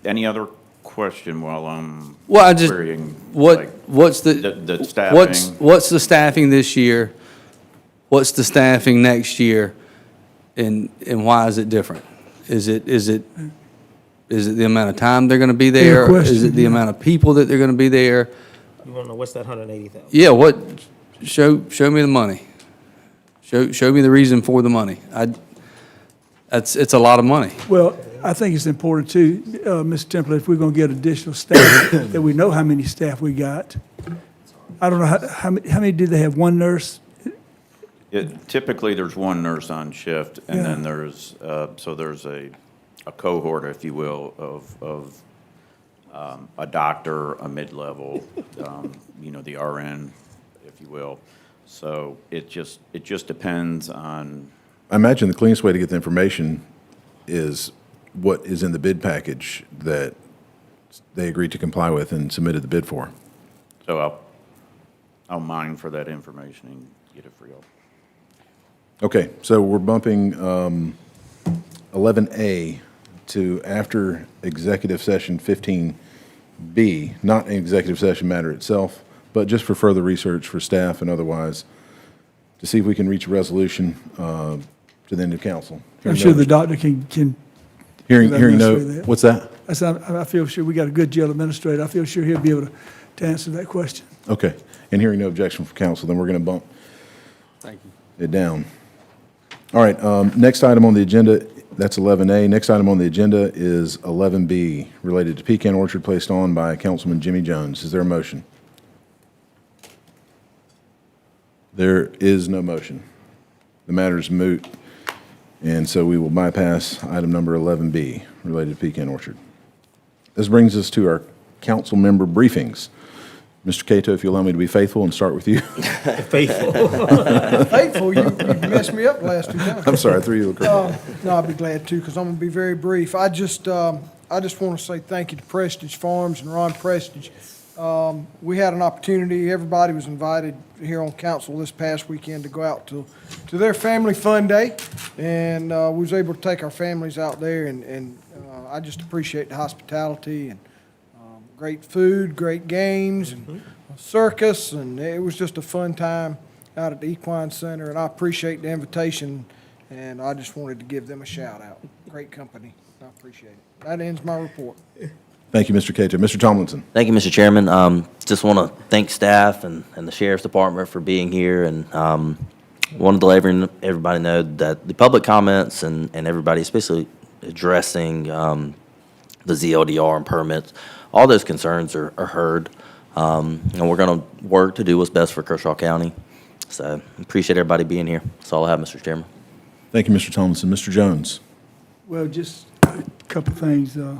any other question while I'm Well, I just, querying? like, what's The the staffing? what's the staffing this year? What's the staffing next year? And why is it different? Is it the amount of time they're going to be there? question, Is it the yeah. amount of people that they're going to be there? You want to know what's that 180,000? Yeah, show me the money. Show me the reason for the money. It's a lot of money. Well, I think it's important too, Mr. Temple, if we're going to get additional staff, that we know how many staff we got. I don't know, how many do they have? One nurse? Typically, there's one nurse on shift, and Yeah. then there's a cohort, if you will, of a doctor, a mid-level, the RN, if you will. So it just depends on, I imagine the cleanest way to get the information is what is in the bid package that they agreed to comply with and submitted the bid for. so I'll mine for that information and get it for y'all. Okay, so we're bumping 11A to after executive session 15B, not an executive session matter itself, but just for further research for staff and otherwise, to see if we can reach a resolution to the end of council. I'm sure the doctor can. Hearing no, administer that. what's that? I feel sure, we got a good jail administrator. I feel sure he'll be able to answer that question. Okay, and hearing no objection from council, then we're going to bump it down. All right, next item on the agenda, that's 11A. Next item on the agenda is 11B, related to Pecan Orchard, placed on by Councilman Jimmy Jones. Is there a motion? There is no motion. The matter is moot, and so we will bypass item number 11B, related to Pecan Orchard. This brings us to our council member briefings. Mr. Cato, if you allow me to be faithful and start with you. Faithful. Faithful, you messed me up last 2 times. I'm sorry, I threw you a curveball. No, I'd be glad to, because I'm going to be very brief. I just want to say thank you to Prestige Farms and Ron Prestige. We had an opportunity, everybody was invited here on council this past weekend to go out to their family fun day, and we was able to take our families out there, and I just appreciate the hospitality and great food, great games, and a circus, and it was just a fun time out at the Equine Center, and I appreciate the invitation, and I just wanted to give them a shout out. Great company, I appreciate it. That ends my report. Thank you, Mr. Cato. Mr. Tomlinson. Thank you, Mr. Chairman. Just want to thank staff and the Sheriff's Department for being here, and wanted to let everybody know that the public comments and everybody, especially addressing the ZLDR and permits, all those concerns are heard, and we're going to work to do what's best for Kershaw County. So appreciate everybody being here. That's all I have, Mr. Chairman. Thank you, Mr. Tomlinson. Mr. Jones. Well, just a couple of things. I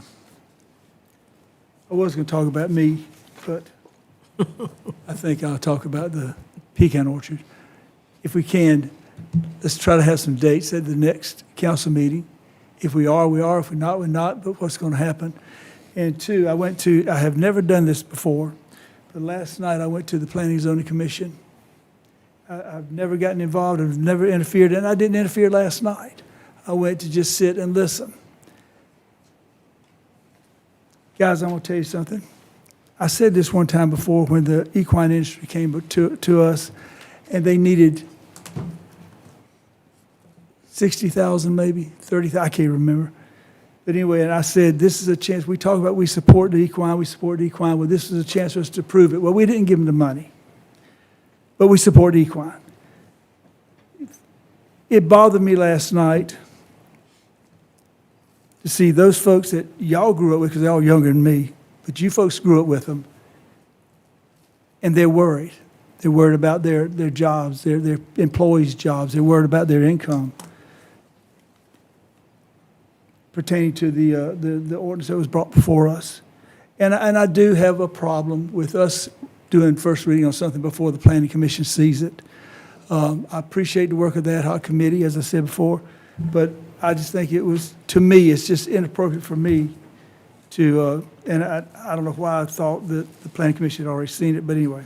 was going to talk about me, but I think I'll talk about the pecan orchard. If we can, let's try to have some dates at the next council meeting. If we are, we are. If we're not, we're not. But what's going to happen? And two, I have never done this before, but last night I went to the Planning and Zoning Commission. I've never gotten involved, I've never interfered, and I didn't interfere last night. I went to just sit and listen. Guys, I'm going to tell you something. I said this one time before when the equine industry came to us, and they needed 60,000 maybe, 30,000, I can't remember. But anyway, and I said, this is a chance, we talk about we support the equine, well, this is a chance for us to prove it. Well, we didn't give them the money, but we support equine. It bothered me last night to see those folks that y'all grew up with, because they're all younger than me, but you folks grew up with them, and they're worried. They're worried about their jobs, their employees' jobs. They're worried about their income pertaining to the ordinance that was brought before us. And I do have a problem with us doing first reading on something before the Planning Commission sees it. I appreciate the work of the ad hoc committee, as I said before, but I just think it was, to me, it's just inappropriate for me to, and I don't know why I thought that the Planning Commission had already seen it, but anyway.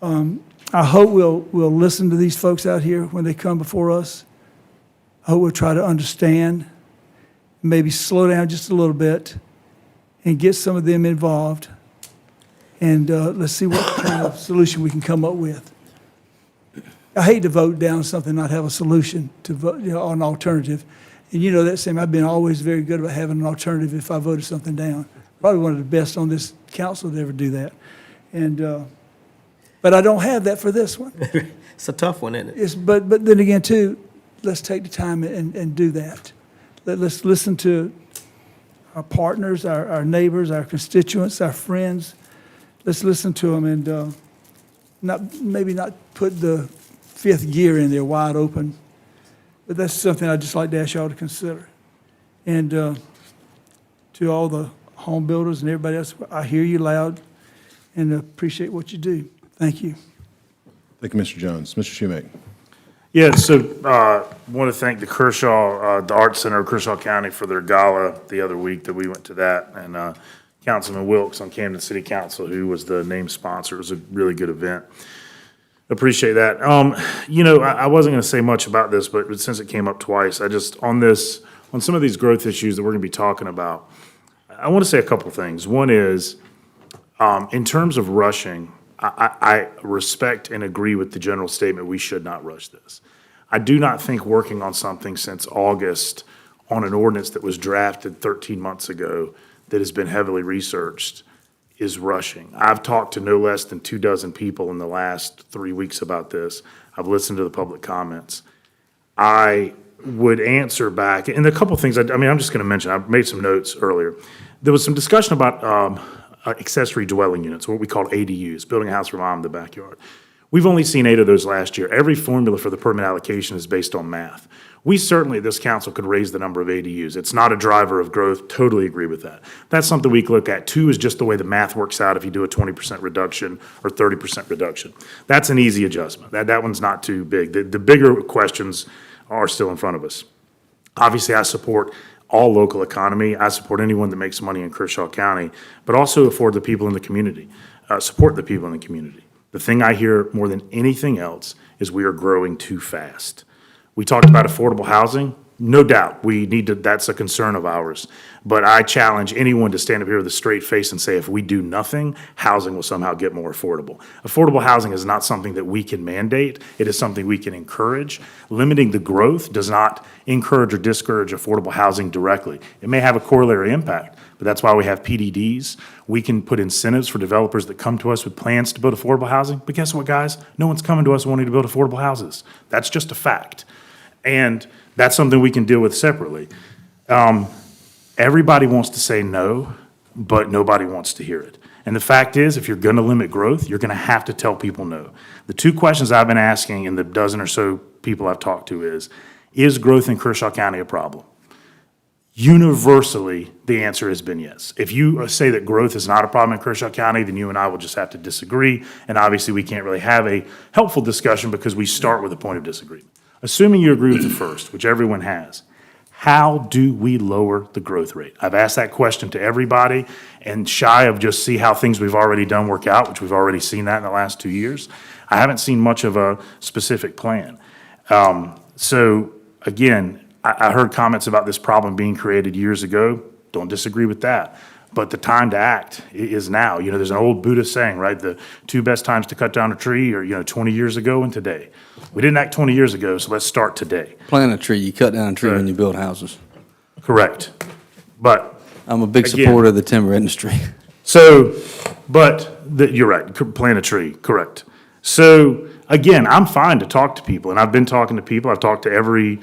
I hope we'll listen to these folks out here when they come before us. I hope we'll try to understand, maybe slow down just a little bit and get some of them involved. And let's see what kind of solution we can come up with. I hate to vote down something, not have a solution to vote, or an alternative. And you know that, Sam, I've been always very good about having an alternative if I voted something down. Probably one of the best on this council to ever do that. And, but I don't have that for this one. It's a tough one, isn't it? But then again, too, let's take the time and do that. Let's listen to our partners, our neighbors, our constituents, our friends. Let's listen to them and maybe not put the fifth gear in there wide open. But that's something I'd just like to ask y'all to consider. And to all the home builders and everybody else, I hear you loud and appreciate what you do. Thank you. Thank you, Mr. Jones. Mr. Shoemake. Yeah, so want to thank the Kershaw, the Arts Center of Kershaw County for their gala the other week that we went to that, and Councilman Wilkes on Camden City Council, who was the name sponsor. It was a really good event. Appreciate that. I wasn't going to say much about this, but since it came up twice, on some of these growth issues that we're going to be talking about, I want to say a couple things. One is, in terms of rushing, I respect and agree with the general statement, we should not rush this. I do not think working on something since August on an ordinance that was drafted 13 months ago that has been heavily researched is rushing. I've talked to no less than 24 people in the last 3 weeks about this. I've listened to the public comments. I would answer back, and a couple things, I'm just going to mention, I made some notes earlier. There was some discussion about accessory dwelling units, what we call ADUs, building a house for mom in the backyard. We've only seen 8 of those last year. Every formula for the permit allocation is based on math. We certainly, this council, could raise the number of ADUs. It's not a driver of growth. Totally agree with that. That's something we can look at. 2 is just the way the math works out if you do a 20% reduction or 30% reduction. That's an easy adjustment. That one's not too big. The bigger questions are still in front of us. Obviously, I support all local economy. I support anyone that makes money in Kershaw County, but also afford the people in the community, support the people in the community. The thing I hear more than anything else is we are growing too fast. We talked about affordable housing. No doubt, that's a concern of ours. But I challenge anyone to stand up here with a straight face and say, if we do nothing, housing will somehow get more affordable. Affordable housing is not something that we can mandate. It is something we can encourage. Limiting the growth does not encourage or discourage affordable housing directly. It may have a corollary impact, but that's why we have PDDs. We can put incentives for developers that come to us with plans to build affordable housing. But guess what, guys? No one's coming to us wanting to build affordable houses. That's just a fact. And that's something we can deal with separately. Everybody wants to say no, but nobody wants to hear it. And the fact is, if you're going to limit growth, you're going to have to tell people no. The 2 questions I've been asking and the dozen or so people I've talked to is growth in Kershaw County a problem? Universally, the answer has been yes. If you say that growth is not a problem in Kershaw County, then you and I will just have to disagree. And obviously, we can't really have a helpful discussion because we start with a point of disagreement. Assuming you agree with the first, which everyone has, how do we lower the growth rate? I've asked that question to everybody, and shy of just see how things we've already done work out, which we've already seen that in the last 2 years, I haven't seen much of a specific plan. So again, I heard comments about this problem being created years ago. Don't disagree with that. but the time to act is now. You know, there's an old Buddhist saying, right? The two best times to cut down a tree are, 20 years ago and today. We didn't act 20 years ago, so let's start today. Plant a tree, you cut down a tree when Right. you build houses. Correct. But I'm a big Again. supporter of the timber industry. so, you're right, plant a tree, correct. So, again, I'm fine to talk to people, and I've been talking to people. I've talked to every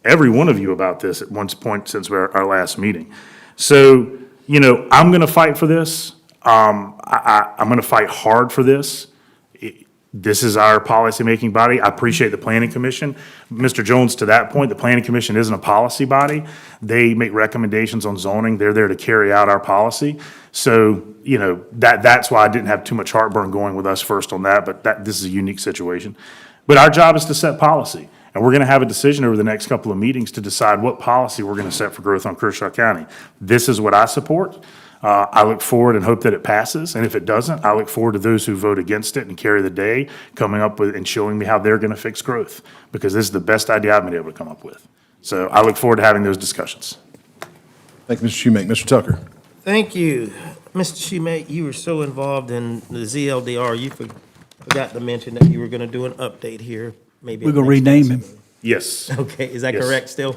one of you about this at one point since our last meeting. So, I'm going to fight for this. I'm going to fight hard for this. This is our policymaking body. I appreciate the Planning Commission. Mr. Jones, to that point, the Planning Commission isn't a policy body. They make recommendations on zoning. They're there to carry out our policy. So, that's why I didn't have too much heartburn going with us first on that, but this is a unique situation. But our job is to set policy. And we're going to have a decision over the next couple of meetings to decide what policy we're going to set for growth on Kershaw County. This is what I support. I look forward and hope that it passes, and if it doesn't, I look forward to those who vote against it and carry the day, coming up with and showing me how they're going to fix growth, because this is the best idea I've been able to come up with. So I look forward to having those discussions. Thank you, Mr. Schumake. Mr. Tucker. Thank you. Mr. Schumake, you were so involved in the ZLDR, you forgot to mention that you were going to do an update here, maybe. We're at going to next rename council him. Yes. meeting. Okay, is that Yes. correct still?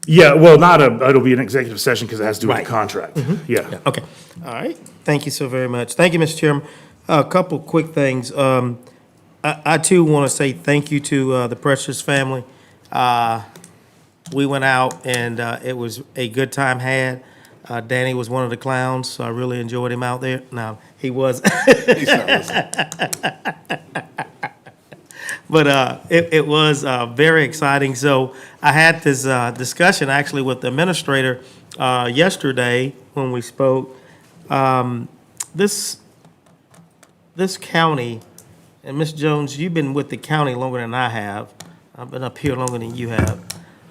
Yeah, well, it'll be an executive session because it has to do with the Right. contract. Yeah. Okay, all right. Thank you so very much. Thank you, Mr. Chairman. A couple quick things. I too want to say thank you to the Precious family. We went out and it was a good time had. Danny was one of the clowns, so I really enjoyed him out there. No, he was. He's not listening. But it was very exciting. So I had this discussion actually with the administrator yesterday when we spoke. This county, and Ms. Jones, you've been with the county longer than I have. I've been up here longer than you have.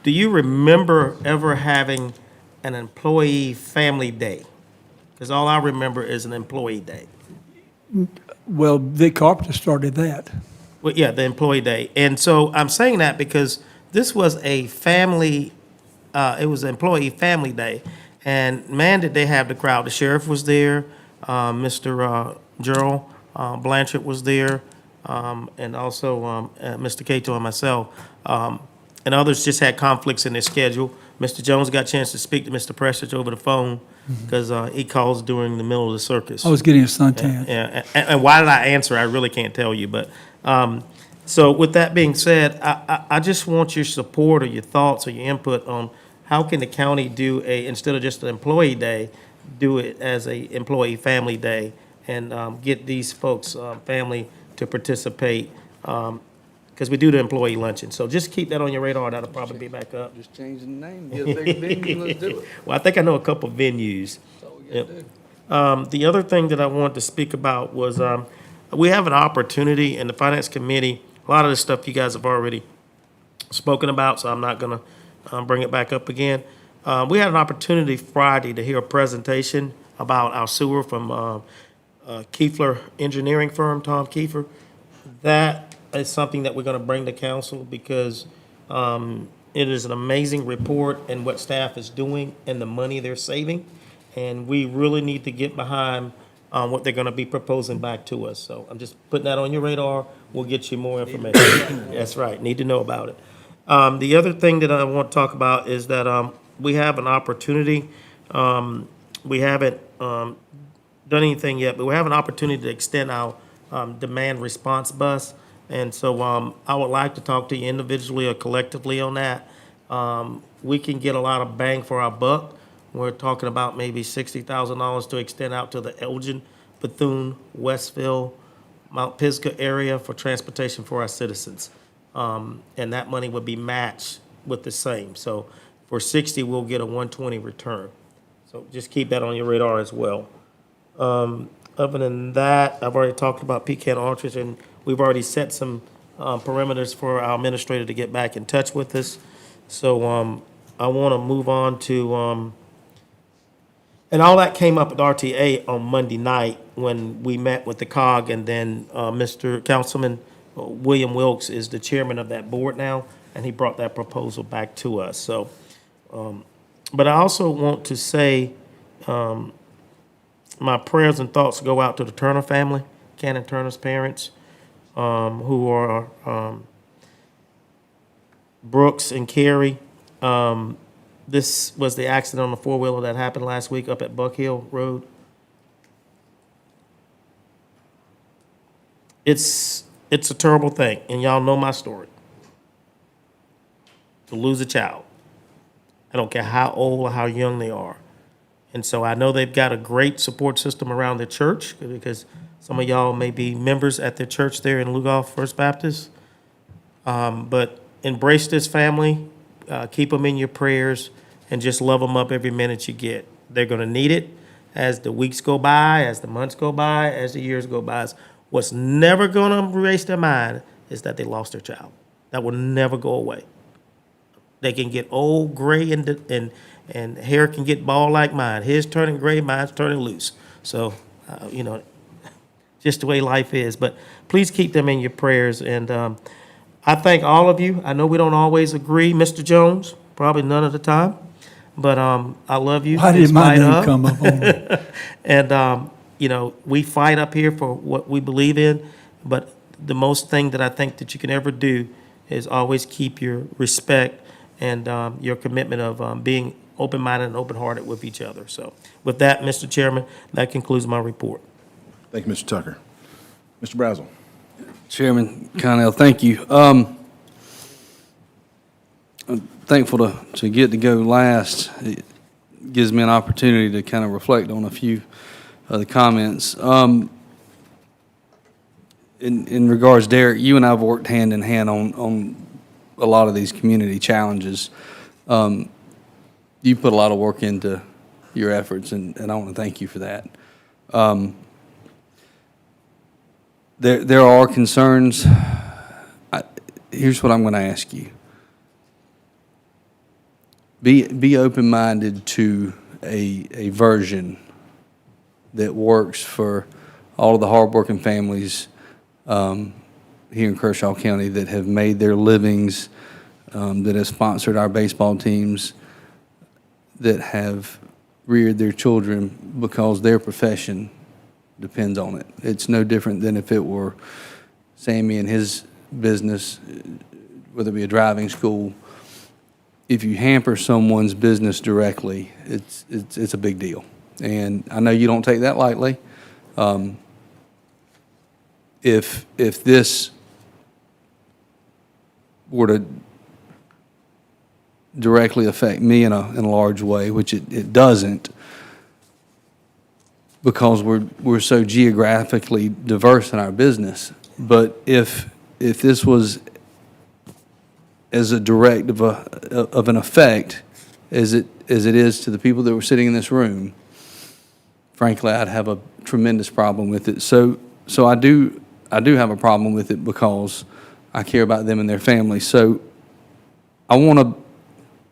Do you remember ever having an employee family day? Because all I remember is an employee day. Well, Vic Carpenter started that. Well, yeah, the employee day. And so I'm saying that because this was a family, it was an employee family day. And man, did they have the crowd. The sheriff was there, Mr. Gerald Blanchard was there, and also Mr. Cato and myself. And others just had conflicts in their schedule. Mr. Jones got a chance to speak to Mr. Prestidge over the phone because he calls during the middle of the circus. I was getting a suntan. Yeah, and why did I answer? I really can't tell you, but, so with that being said, I just want your support or your thoughts or your input on how can the county do instead of just an employee day, do it as a employee family day and, get these folks, family to participate, because we do the employee luncheon. So just keep that on your radar. That'll probably be back up. Just change the name, get a big venue, let's do it. Well, I think I know a couple venues. Yep. The other thing that I wanted to speak about was, we have an opportunity in the Finance Committee. A lot of this stuff you guys have already spoken about, so I'm not gonna, bring it back up again. We had an opportunity Friday to hear a presentation about our sewer from, Kiefler Engineering Firm, Tom Kiefer. That is something that we're gonna bring to council because, it is an amazing report and what staff is doing and the money they're saving. And we really need to get behind what they're gonna be proposing back to us. So I'm just putting that on your radar. We'll get you more information. That's right, need to know about it. The other thing that I want to talk about is that we have an opportunity. We haven't done anything yet, but we have an opportunity to extend our demand response bus. And so I would like to talk to you individually or collectively on that. We can get a lot of bang for our buck. We're talking about maybe $60,000 to extend out to the Elgin, Bethune, Westville, Mount Pisgah area for transportation for our citizens. And that money would be matched with the same. So for 60, we'll get a 120 return. So just keep that on your radar as well. Other than that, I've already talked about Pecan Orchard, and we've already set some perimeters for our administrator to get back in touch with us. So I want to move on to, and all that came up at RTA on Monday night when we met with the COG, and then Mr. Councilman William Wilkes is the chairman of that board now, and he brought that proposal back to us. So, but I also want to say, my prayers and thoughts go out to the Turner family, Cannon Turner's parents, who are Brooks and Carrie. This was the accident on the four-wheeler that happened last week up at Buck Hill Road. It's a terrible thing, and y'all know my story. To lose a child. I don't care how old or how young they are. And so I know they've got a great support system around the church, because some of y'all may be members at the church there in Lugoff First Baptist. But embrace this family, keep them in your prayers, and just love them up every minute you get. They're going to need it as the weeks go by, as the months go by, as the years go by. What's never going to erase their mind is that they lost their child. That will never go away. They can get old, gray, and hair can get bald like mine. His turning gray, mine's turning loose. So, just the way life is. But please keep them in your prayers. And I thank all of you. I know we don't always agree, Mr. Jones, probably none of the time. But I love you. Why did my name come up on it? And, we fight up here for what we believe in. But the most thing that I think that you can ever do is always keep your respect and your commitment of being open-minded and open-hearted with each other. So with that, Mr. Chairman, that concludes my report. Thank you, Mr. Tucker. Mr. Brazel. Chairman Connell, thank you. I'm thankful to get to go last. It gives me an opportunity to kind of reflect on a few of the comments. In regards, Derek, you and I have worked hand in hand on a lot of these community challenges. You put a lot of work into your efforts, and I want to thank you for that. There are concerns. Here's what I'm going to ask you. Be open-minded to a version that works for all of the hardworking families here in Kershaw County that have made their livings, that have sponsored our baseball teams, that have reared their children because their profession depends on it. It's no different than if it were Sammy and his business, whether it be a driving school. If you hamper someone's business directly, it's a big deal. And I know you don't take that lightly. If this were to directly affect me in a large way, which it doesn't, because we're so geographically diverse in our business. But if this was as a direct of an effect as it is to the people that were sitting in this room, frankly, I'd have a tremendous problem with it. So I do have a problem with it because I care about them and their families. So I want to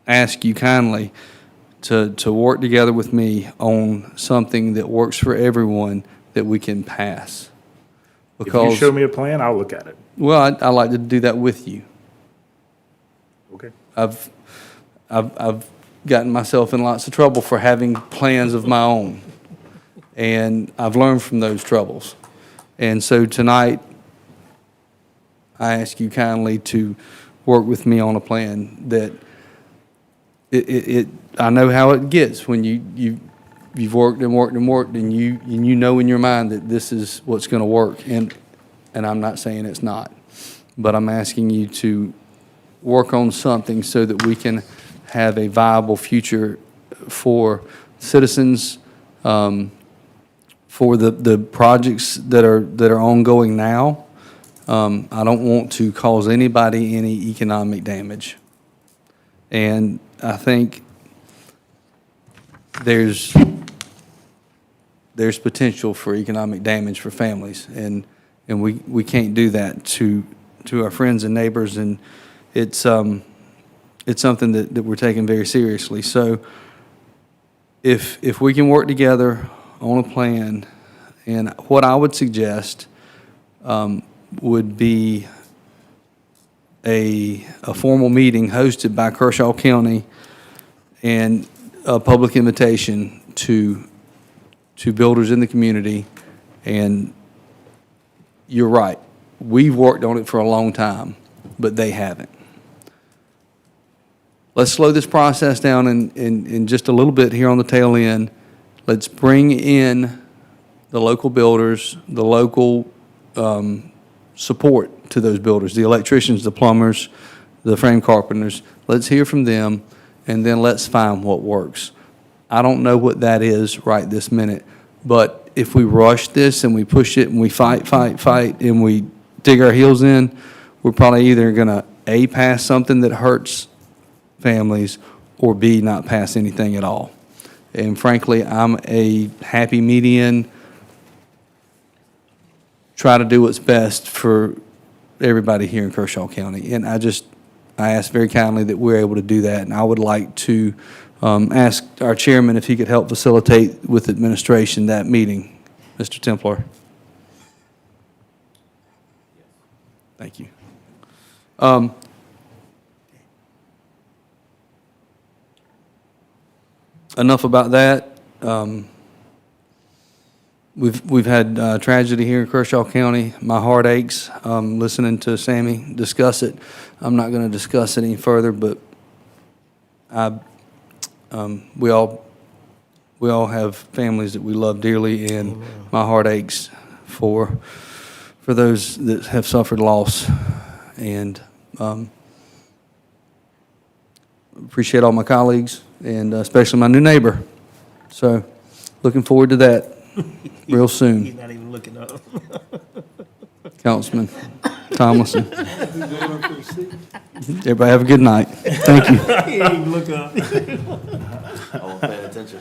ask you kindly to work together with me on something that works for everyone that we can pass. If you show me a plan, I'll look at it. Well, I like to do that with you. Okay. I've gotten myself in lots of trouble for having plans of my own, and I've learned from those troubles. And so tonight, I ask you kindly to work with me on a plan that I know how it gets when you've worked and worked and worked, and you know in your mind that this is what's going to work, and I'm not saying it's not, but I'm asking you to work on something so that we can have a viable future for citizens, for the projects that are ongoing now. I don't want to cause anybody any economic damage. And I think there's potential for economic damage for families, and we can't do that to our friends and neighbors, and it's something that we're taking very seriously. So if we can work together on a plan, and what I would suggest would be a formal meeting hosted by Kershaw County and a public invitation to to builders in the community, and you're right. We've worked on it for a long time, but they haven't. Let's slow this process down in just a little bit here on the tail end. Let's bring in the local builders, the local support to those builders, the electricians, the plumbers, the frame carpenters. Let's hear from them, and then let's find what works. I don't know what that is right this minute, but if we rush this and we push it and we fight, and we dig our heels in, we're probably either going to, A, pass something that hurts families, or B, not pass anything at all. And frankly, I'm a happy median, try to do what's best for everybody here in Kershaw County. And I ask very kindly that we're able to do that. And I would like to ask our chairman if he could help facilitate with administration that meeting. Mr. Templar. Thank you. Enough about that. We've had tragedy here in Kershaw County. My heart aches listening to Sammy discuss it. I'm not going to discuss it any further, but we all have families that we love dearly, and my heart aches for those that have suffered loss. And appreciate all my colleagues, and especially my new neighbor. So looking forward to that real soon. He's not even looking up. Councilman Tomlinson. Everybody have a good night. Thank you. He ain't even look up. I won't pay attention.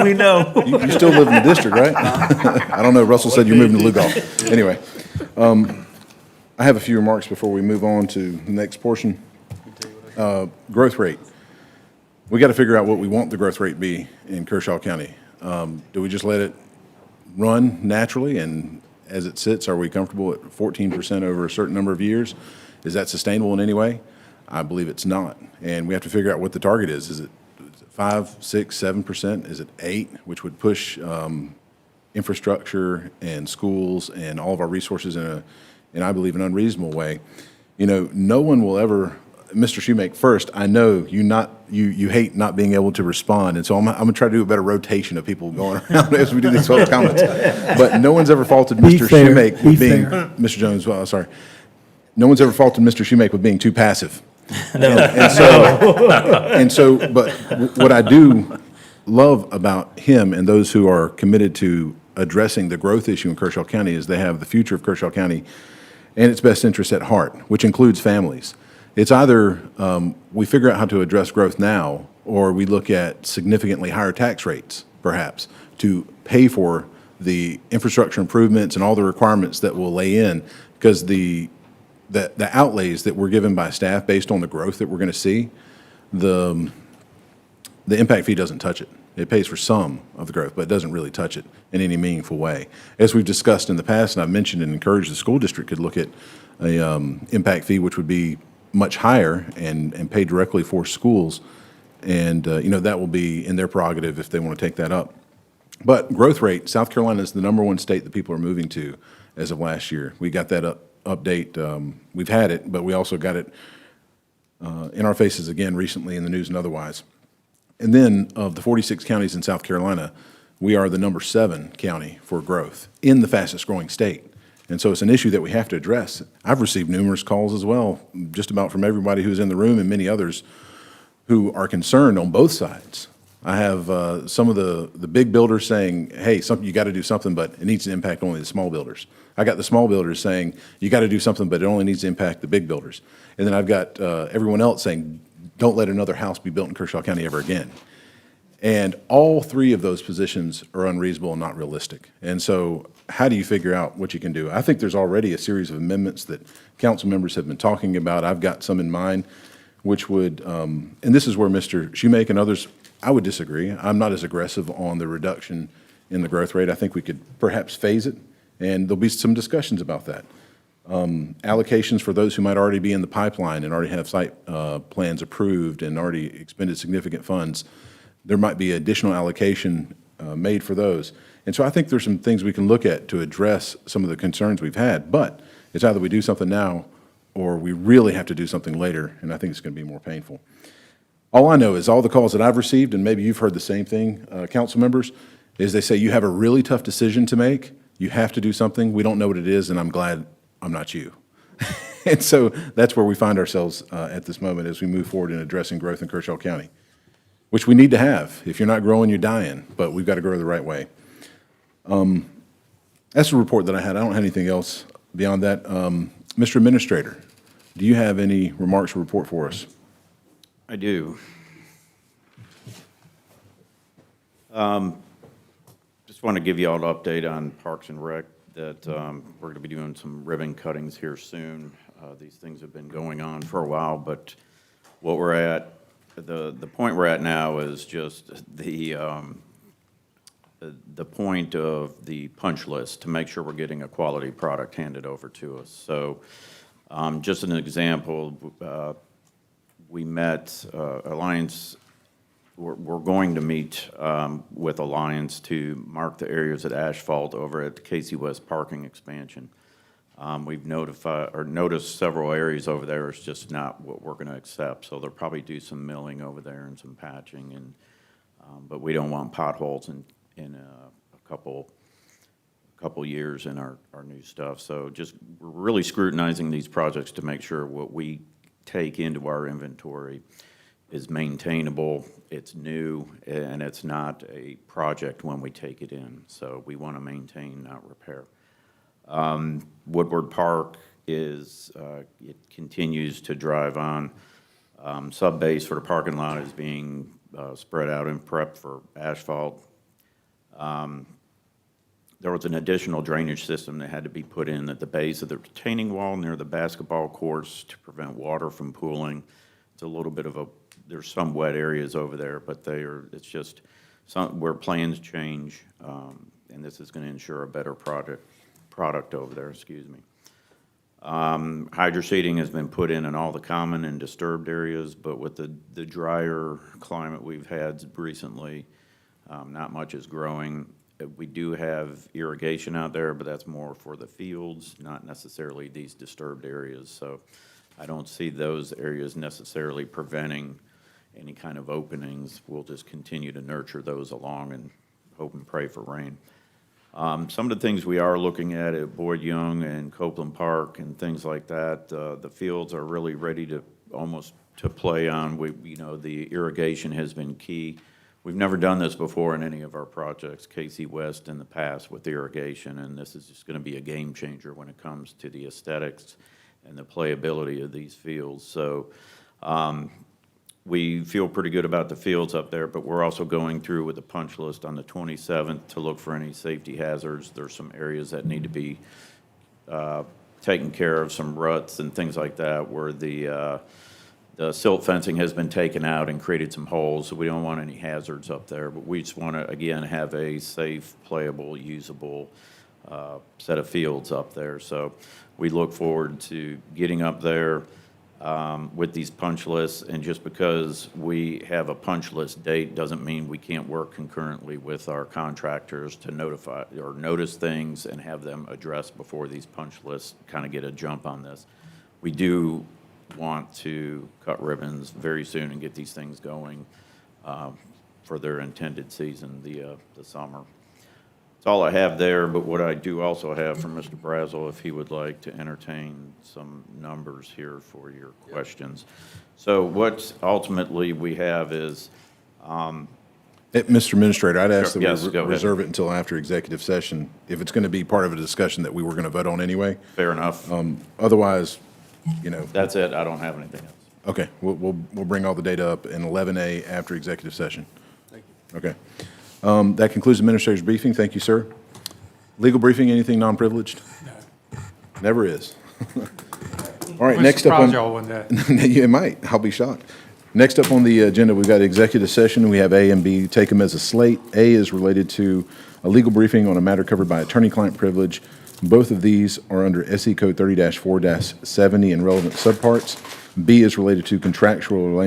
We know. You still live in the district, right? I don't know. Russell said you're moving to Lugol. Anyway, I have a few remarks before we move on to the next portion. Growth rate. We got to figure out what we want the growth rate be in Kershaw County. Do we just let it run naturally, and as it sits, are we comfortable at 14% over a certain number of years? Is that sustainable in any way? I believe it's not, and we have to figure out what the target is. Is it 5, 6, 7%? Is it 8, which would push infrastructure and schools and all of our resources in I believe, an unreasonable way? You know, no one will ever. Mr. Shoemake, first, I know you hate not being able to respond, and so I'm going to try to do a better rotation of people going around as we do these public comments. But no one's ever faulted Mr. Shoemake with being, Mr. Jones, well, sorry. No one's ever faulted Mr. Shoemake with being too passive. And so, but what I do love about him and those who are committed to addressing the growth issue in Kershaw County is they have the future of Kershaw County and its best interests at heart, which includes families. It's either we figure out how to address growth now, or we look at significantly higher tax rates, perhaps, to pay for the infrastructure improvements and all the requirements that will lay in, because the outlays that we're given by staff based on the growth that we're going to see, the impact fee doesn't touch it. It pays for some of the growth, but it doesn't really touch it in any meaningful way. As we've discussed in the past, and I've mentioned and encouraged the school district could look at a impact fee which would be much higher and paid directly for schools. And, you know, that will be in their prerogative if they want to take that up. But growth rate, South Carolina is the #1 state that people are moving to as of last year. We got that update. We've had it, but we also got it in our faces again recently in the news and otherwise. And then of the 46 counties in South Carolina, we are the #7 county for growth in the fastest growing state. And so it's an issue that we have to address. I've received numerous calls as well, just about from everybody who's in the room and many others who are concerned on both sides. I have some of the big builders saying, hey, you got to do something, but it needs to impact only the small builders. I got the small builders saying, you got to do something, but it only needs to impact the big builders. And then I've got everyone else saying, don't let another house be built in Kershaw County ever again. And all three of those positions are unreasonable and not realistic. And so how do you figure out what you can do? I think there's already a series of amendments that council members have been talking about. I've got some in mind, which would, and this is where Mr. Shoemake and others, I would disagree. I'm not as aggressive on the reduction in the growth rate. I think we could perhaps phase it, and there'll be some discussions about that. Allocations for those who might already be in the pipeline and already have site plans approved and already expended significant funds. There might be additional allocation made for those. And so I think there's some things we can look at to address some of the concerns we've had, but it's either we do something now or we really have to do something later, and I think it's going to be more painful. All I know is all the calls that I've received, and maybe you've heard the same thing, council members, is they say you have a really tough decision to make. You have to do something. We don't know what it is, and I'm glad I'm not you. And so that's where we find ourselves at this moment as we move forward in addressing growth in Kershaw County, which we need to have. If you're not growing, you're dying, but we've got to grow the right way. That's the report that I had. I don't have anything else beyond that. Mr. Administrator, do you have any remarks or report for us? I do. Just want to give you all an update on Parks and Rec that we're going to be doing some ribbon cuttings here soon. These things have been going on for a while, but what we're at, the point we're at now is just the point of the punch list to make sure we're getting a quality product handed over to us. So just an example, we met Alliance, we're going to meet with Alliance to mark the areas of asphalt over at the Casey West parking expansion. We've noticed several areas over there is just not what we're going to accept, so they'll probably do some milling over there and some patching, and but we don't want potholes in a couple years in our new stuff. So just we're really scrutinizing these projects to make sure what we take into our inventory is maintainable, it's new, and it's not a project when we take it in. So we want to maintain, not repair. Woodward Park is, it continues to drive on. Sub-base for the parking lot is being spread out and prepped for asphalt. There was an additional drainage system that had to be put in at the base of the retaining wall near the basketball courts to prevent water from pooling. It's a little bit of a, there's some wet areas over there, but it's just where plans change, and this is going to ensure a better product over there, excuse me. Hydro seeding has been put in all the common and disturbed areas, but with the drier climate we've had recently, not much is growing. We do have irrigation out there, but that's more for the fields, not necessarily these disturbed areas. So I don't see those areas necessarily preventing any kind of openings. We'll just continue to nurture those along and hope and pray for rain. Some of the things we are looking at Boyd Young and Copeland Park and things like that, the fields are really ready to almost to play on. The irrigation has been key. We've never done this before in any of our projects, Casey West in the past with irrigation, and this is just going to be a game changer when it comes to the aesthetics and the playability of these fields. So we feel pretty good about the fields up there, but we're also going through with the punch list on the 27th to look for any safety hazards. There's some areas that need to be taken care of, some ruts and things like that, where the silt fencing has been taken out and created some holes, so we don't want any hazards up there. But we just want to, again, have a safe, playable, usable set of fields up there. So we look forward to getting up there with these punch lists. And just because we have a punch list date doesn't mean we can't work concurrently with our contractors to notify or notice things and have them addressed before these punch lists kind of get a jump on this. We do want to cut ribbons very soon and get these things going for their intended season, the summer. That's all I have there, but what I do also have from Mr. Brazel, if he would like to entertain some numbers here for your questions. So what ultimately we have is Mr. Administrator, I'd ask Sure, that yes, we go ahead. reserve it until after executive session, if it's going to be part of a discussion that we were going to vote on anyway. Fair enough. Otherwise, That's it. I don't have anything else. okay, we'll bring all the data up in 11A after executive session. Thank you. Okay. That concludes the administrator's briefing. Thank you, sir. Legal briefing, anything non-privileged? No. Never is. All right, next up on. Surprise y'all one day. You might. I'll be shocked. Next up on the agenda, we've got executive session. We have A and B. Take them as a slate. A is related to a legal briefing on a matter covered by attorney-client privilege. Both of these are under SE Code 30-4-70 and relevant subparts. B is related to contractual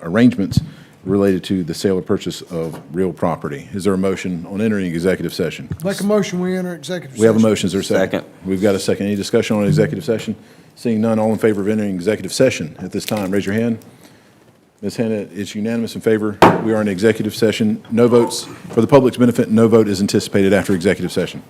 arrangements related to the sale or purchase of real property. Is there a motion on entering executive session? Make a motion, we enter executive session. We have a motion. Is there a second? We've got a second. Any discussion on executive session? Seeing none, all in favor of entering executive session at this time, raise your hand. Ms. Hannah, it's unanimous in favor. We are in executive session. No votes, for the public's benefit, no vote is anticipated after executive session.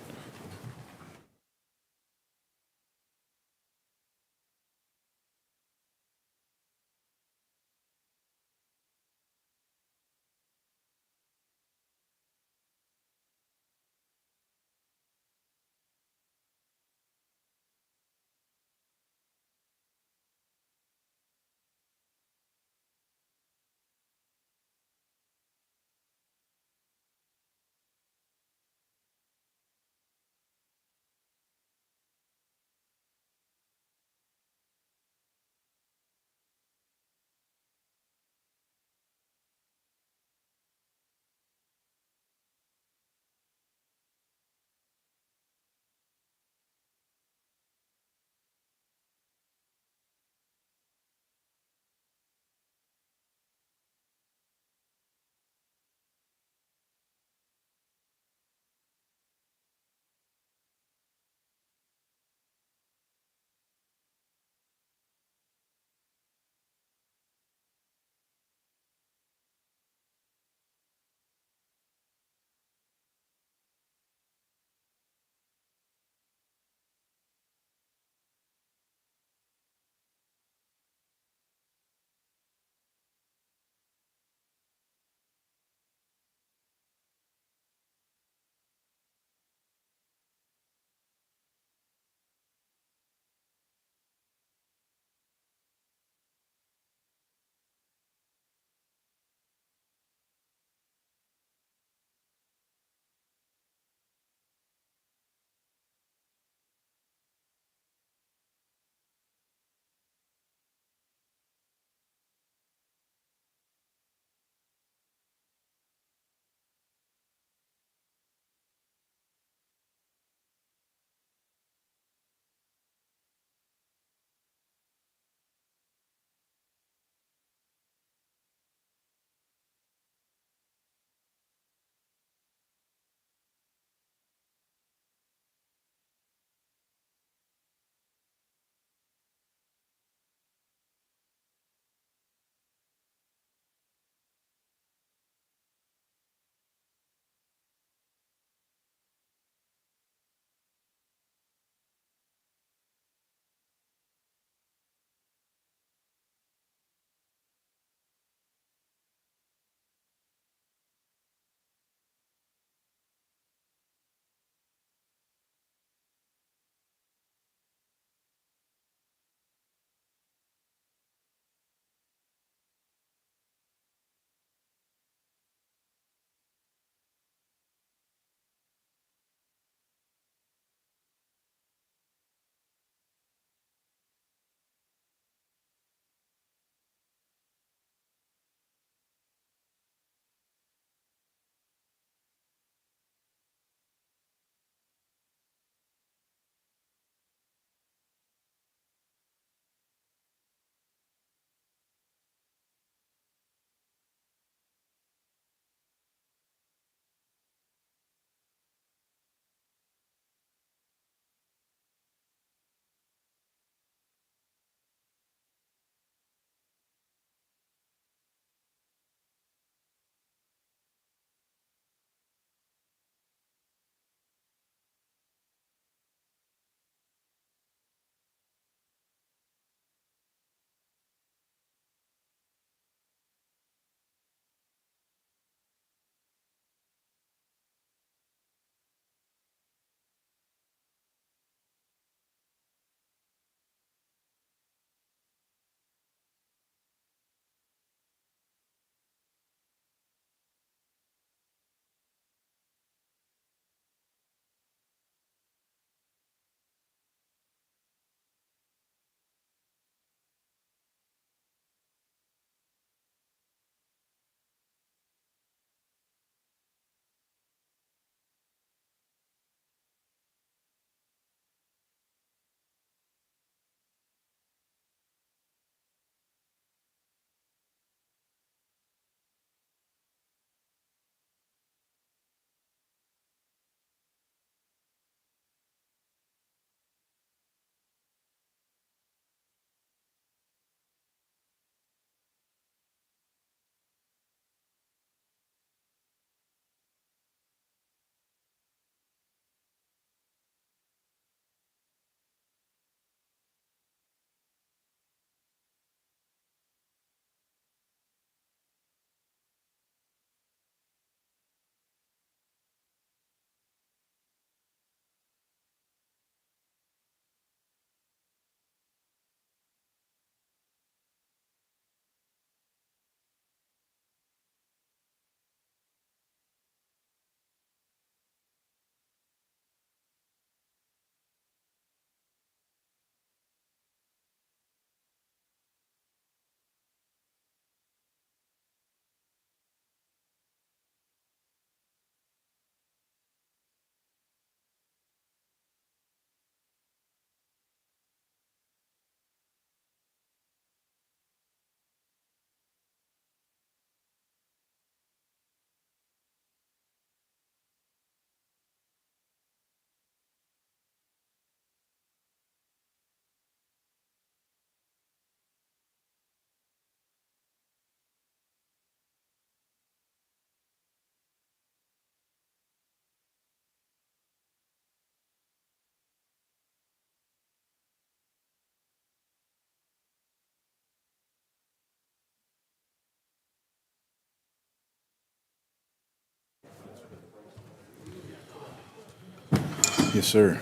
Yes, sir.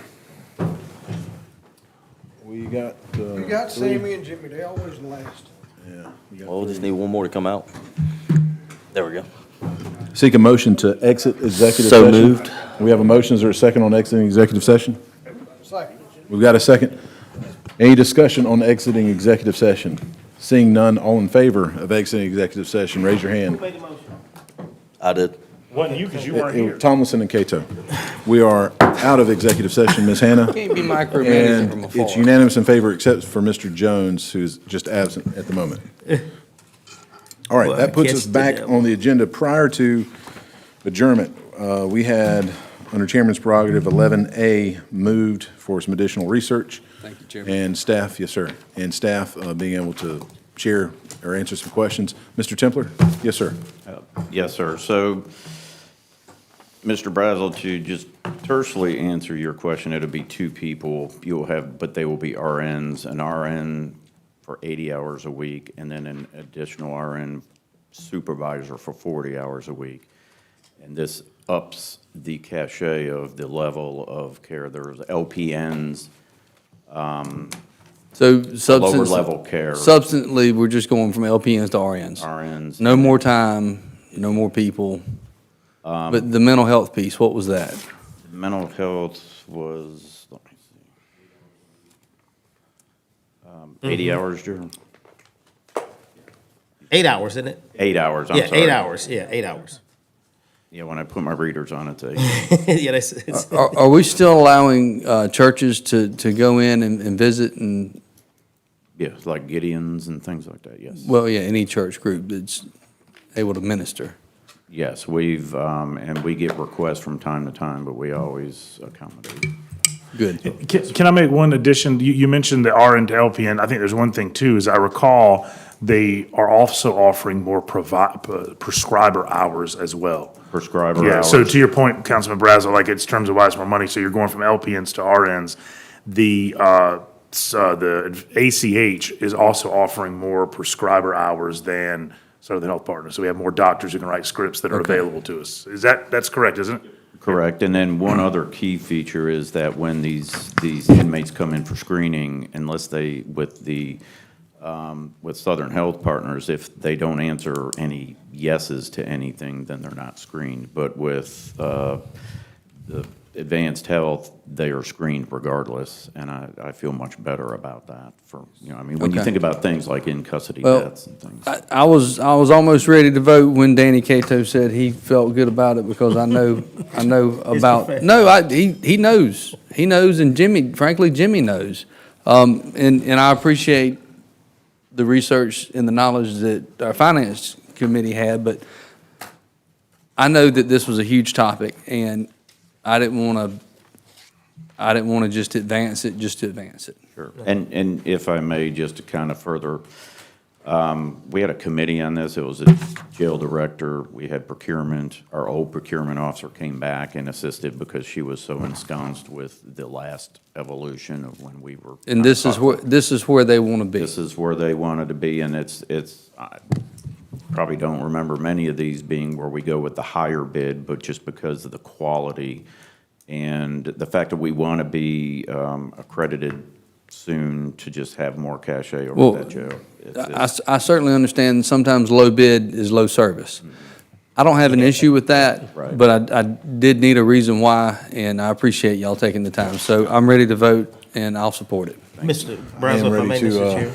We got. You got Sammy and Jimmy, they always last. Yeah. we got Well, we'll just three. need one more to come out. There we go. Seek a motion to exit executive So session. moved. We have a motion. Is there a second on exiting executive session? Second. We've got a second. Any discussion on exiting executive session? Seeing none, all in favor of exiting executive session, raise your hand. I did. Wasn't you, because you weren't here. Tomlinson and Cato. We are out of executive session, Ms. Hannah. Can't be micromanaging from And afar. it's unanimous in favor except for Mr. Jones, who's just absent at the moment. All right, that puts us back on the agenda. Prior to adjournment, we had, under Chairman's prerogative, 11A moved for some additional research. Thank you, Chairman. And staff, yes, sir, and staff being able to share or answer some questions. Mr. Templer? Yes, sir. Yes, sir. So, Mr. Brazel, to just tersely answer your question, it'll be two people you'll have, but they will be RNs, an RN for 80 hours a week, and then an additional RN supervisor for 40 hours a week. And this ups the cachet of the level of care. There's LPNs, So lower level care. Substantively, we're just going from LPNs to RNs. RNs. No more time, no more people. But the mental health piece, what was that? Mental health was, let me see, 80 hours, Jeremy? 8 hours, isn't it? 8 hours, I'm Yeah, sorry. 8 hours, yeah, 8 hours. Yeah, when I put my readers on it, they, Yeah, that's, Are we still allowing churches to go in and visit and, yeah, like Gideons and things like that, yes. well, yeah, any church group that's able to minister? Yes, we've, and we get requests from time to time, but we always accommodate. Good. Can I make one addition? You mentioned the RN to LPN. I think there's one thing too, as I recall, they are also offering more prescriber hours as well. Prescriber Yeah, hours. so to your point, Councilman Brazel, like it's terms of why it's more money, so you're going from LPNs to RNs. The ACH is also offering more prescriber hours than Southern Health Partners. So we have more doctors who can write scripts that are available to us. That's correct, isn't it? Correct, and then one other key feature is that when these inmates come in for screening, unless they, with Southern Health Partners, if they don't answer any yeses to anything, then they're not screened. But with the Advanced Health, they are screened regardless, and I feel much better about that for, I mean, when you Okay. think about things like in-custody Well, deaths and things. I was almost ready to vote when Danny Cato said he felt good about it because I know about, he knows, and Jimmy, frankly, Jimmy knows. And I appreciate the research and the knowledge that our finance committee had, but I know that this was a huge topic, and I didn't want to just advance it, just to advance it. Sure. And if I may, just to kind of further, we had a committee on this. It was a jail director. We had procurement. Our old procurement officer came back and assisted because she was so ensconced with the last evolution of when we were. And this is where they want to be. This is where they wanted to be, and I probably don't remember many of these being where we go with the higher bid, but just because of the quality and the fact that we want to be accredited soon to just have more cachet over that jail. I certainly understand sometimes low bid is low service. I don't have an issue with that, Right. but I did need a reason why, and I appreciate y'all taking the time. So I'm ready to vote, and I'll support it. Mr. I Brazel, am if I ready may, to, Mr. Chair.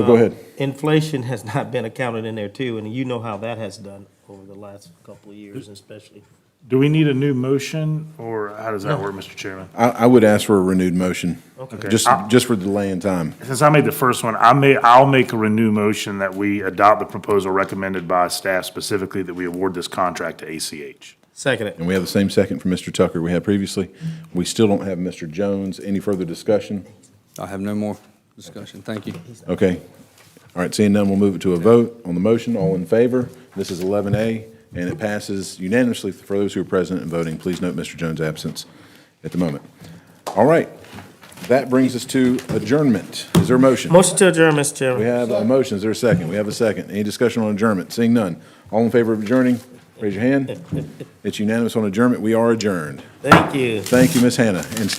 go ahead. Inflation has not been accounted in there too, and you know how that has done over the last couple of years especially. Do we need a new motion, or how does that work, Mr. Chairman? I would ask for a renewed motion, Okay. just for delay in time. Since I made the first one, I'll make a renew motion that we adopt the proposal recommended by staff, specifically that we award this contract to ACH. Second it. And we have the same second from Mr. Tucker we had previously. We still don't have Mr. Jones. Any further discussion? I have no more discussion. Thank you. Okay. All right, seeing none, we'll move it to a vote on the motion. All in favor? This is 11A, and it passes unanimously for those who are present and voting. Please note Mr. Jones' absence at the moment. All right, that brings us to adjournment. Is there a motion? Motion to adjourn, Mr. We Chairman. have a motion. Is there a second? We have a second. Any discussion on adjournment? Seeing none. All in favor of adjourning? Raise your hand. It's unanimous on adjournment. We are adjourned. Thank you. Thank you, Ms. Hannah and staff.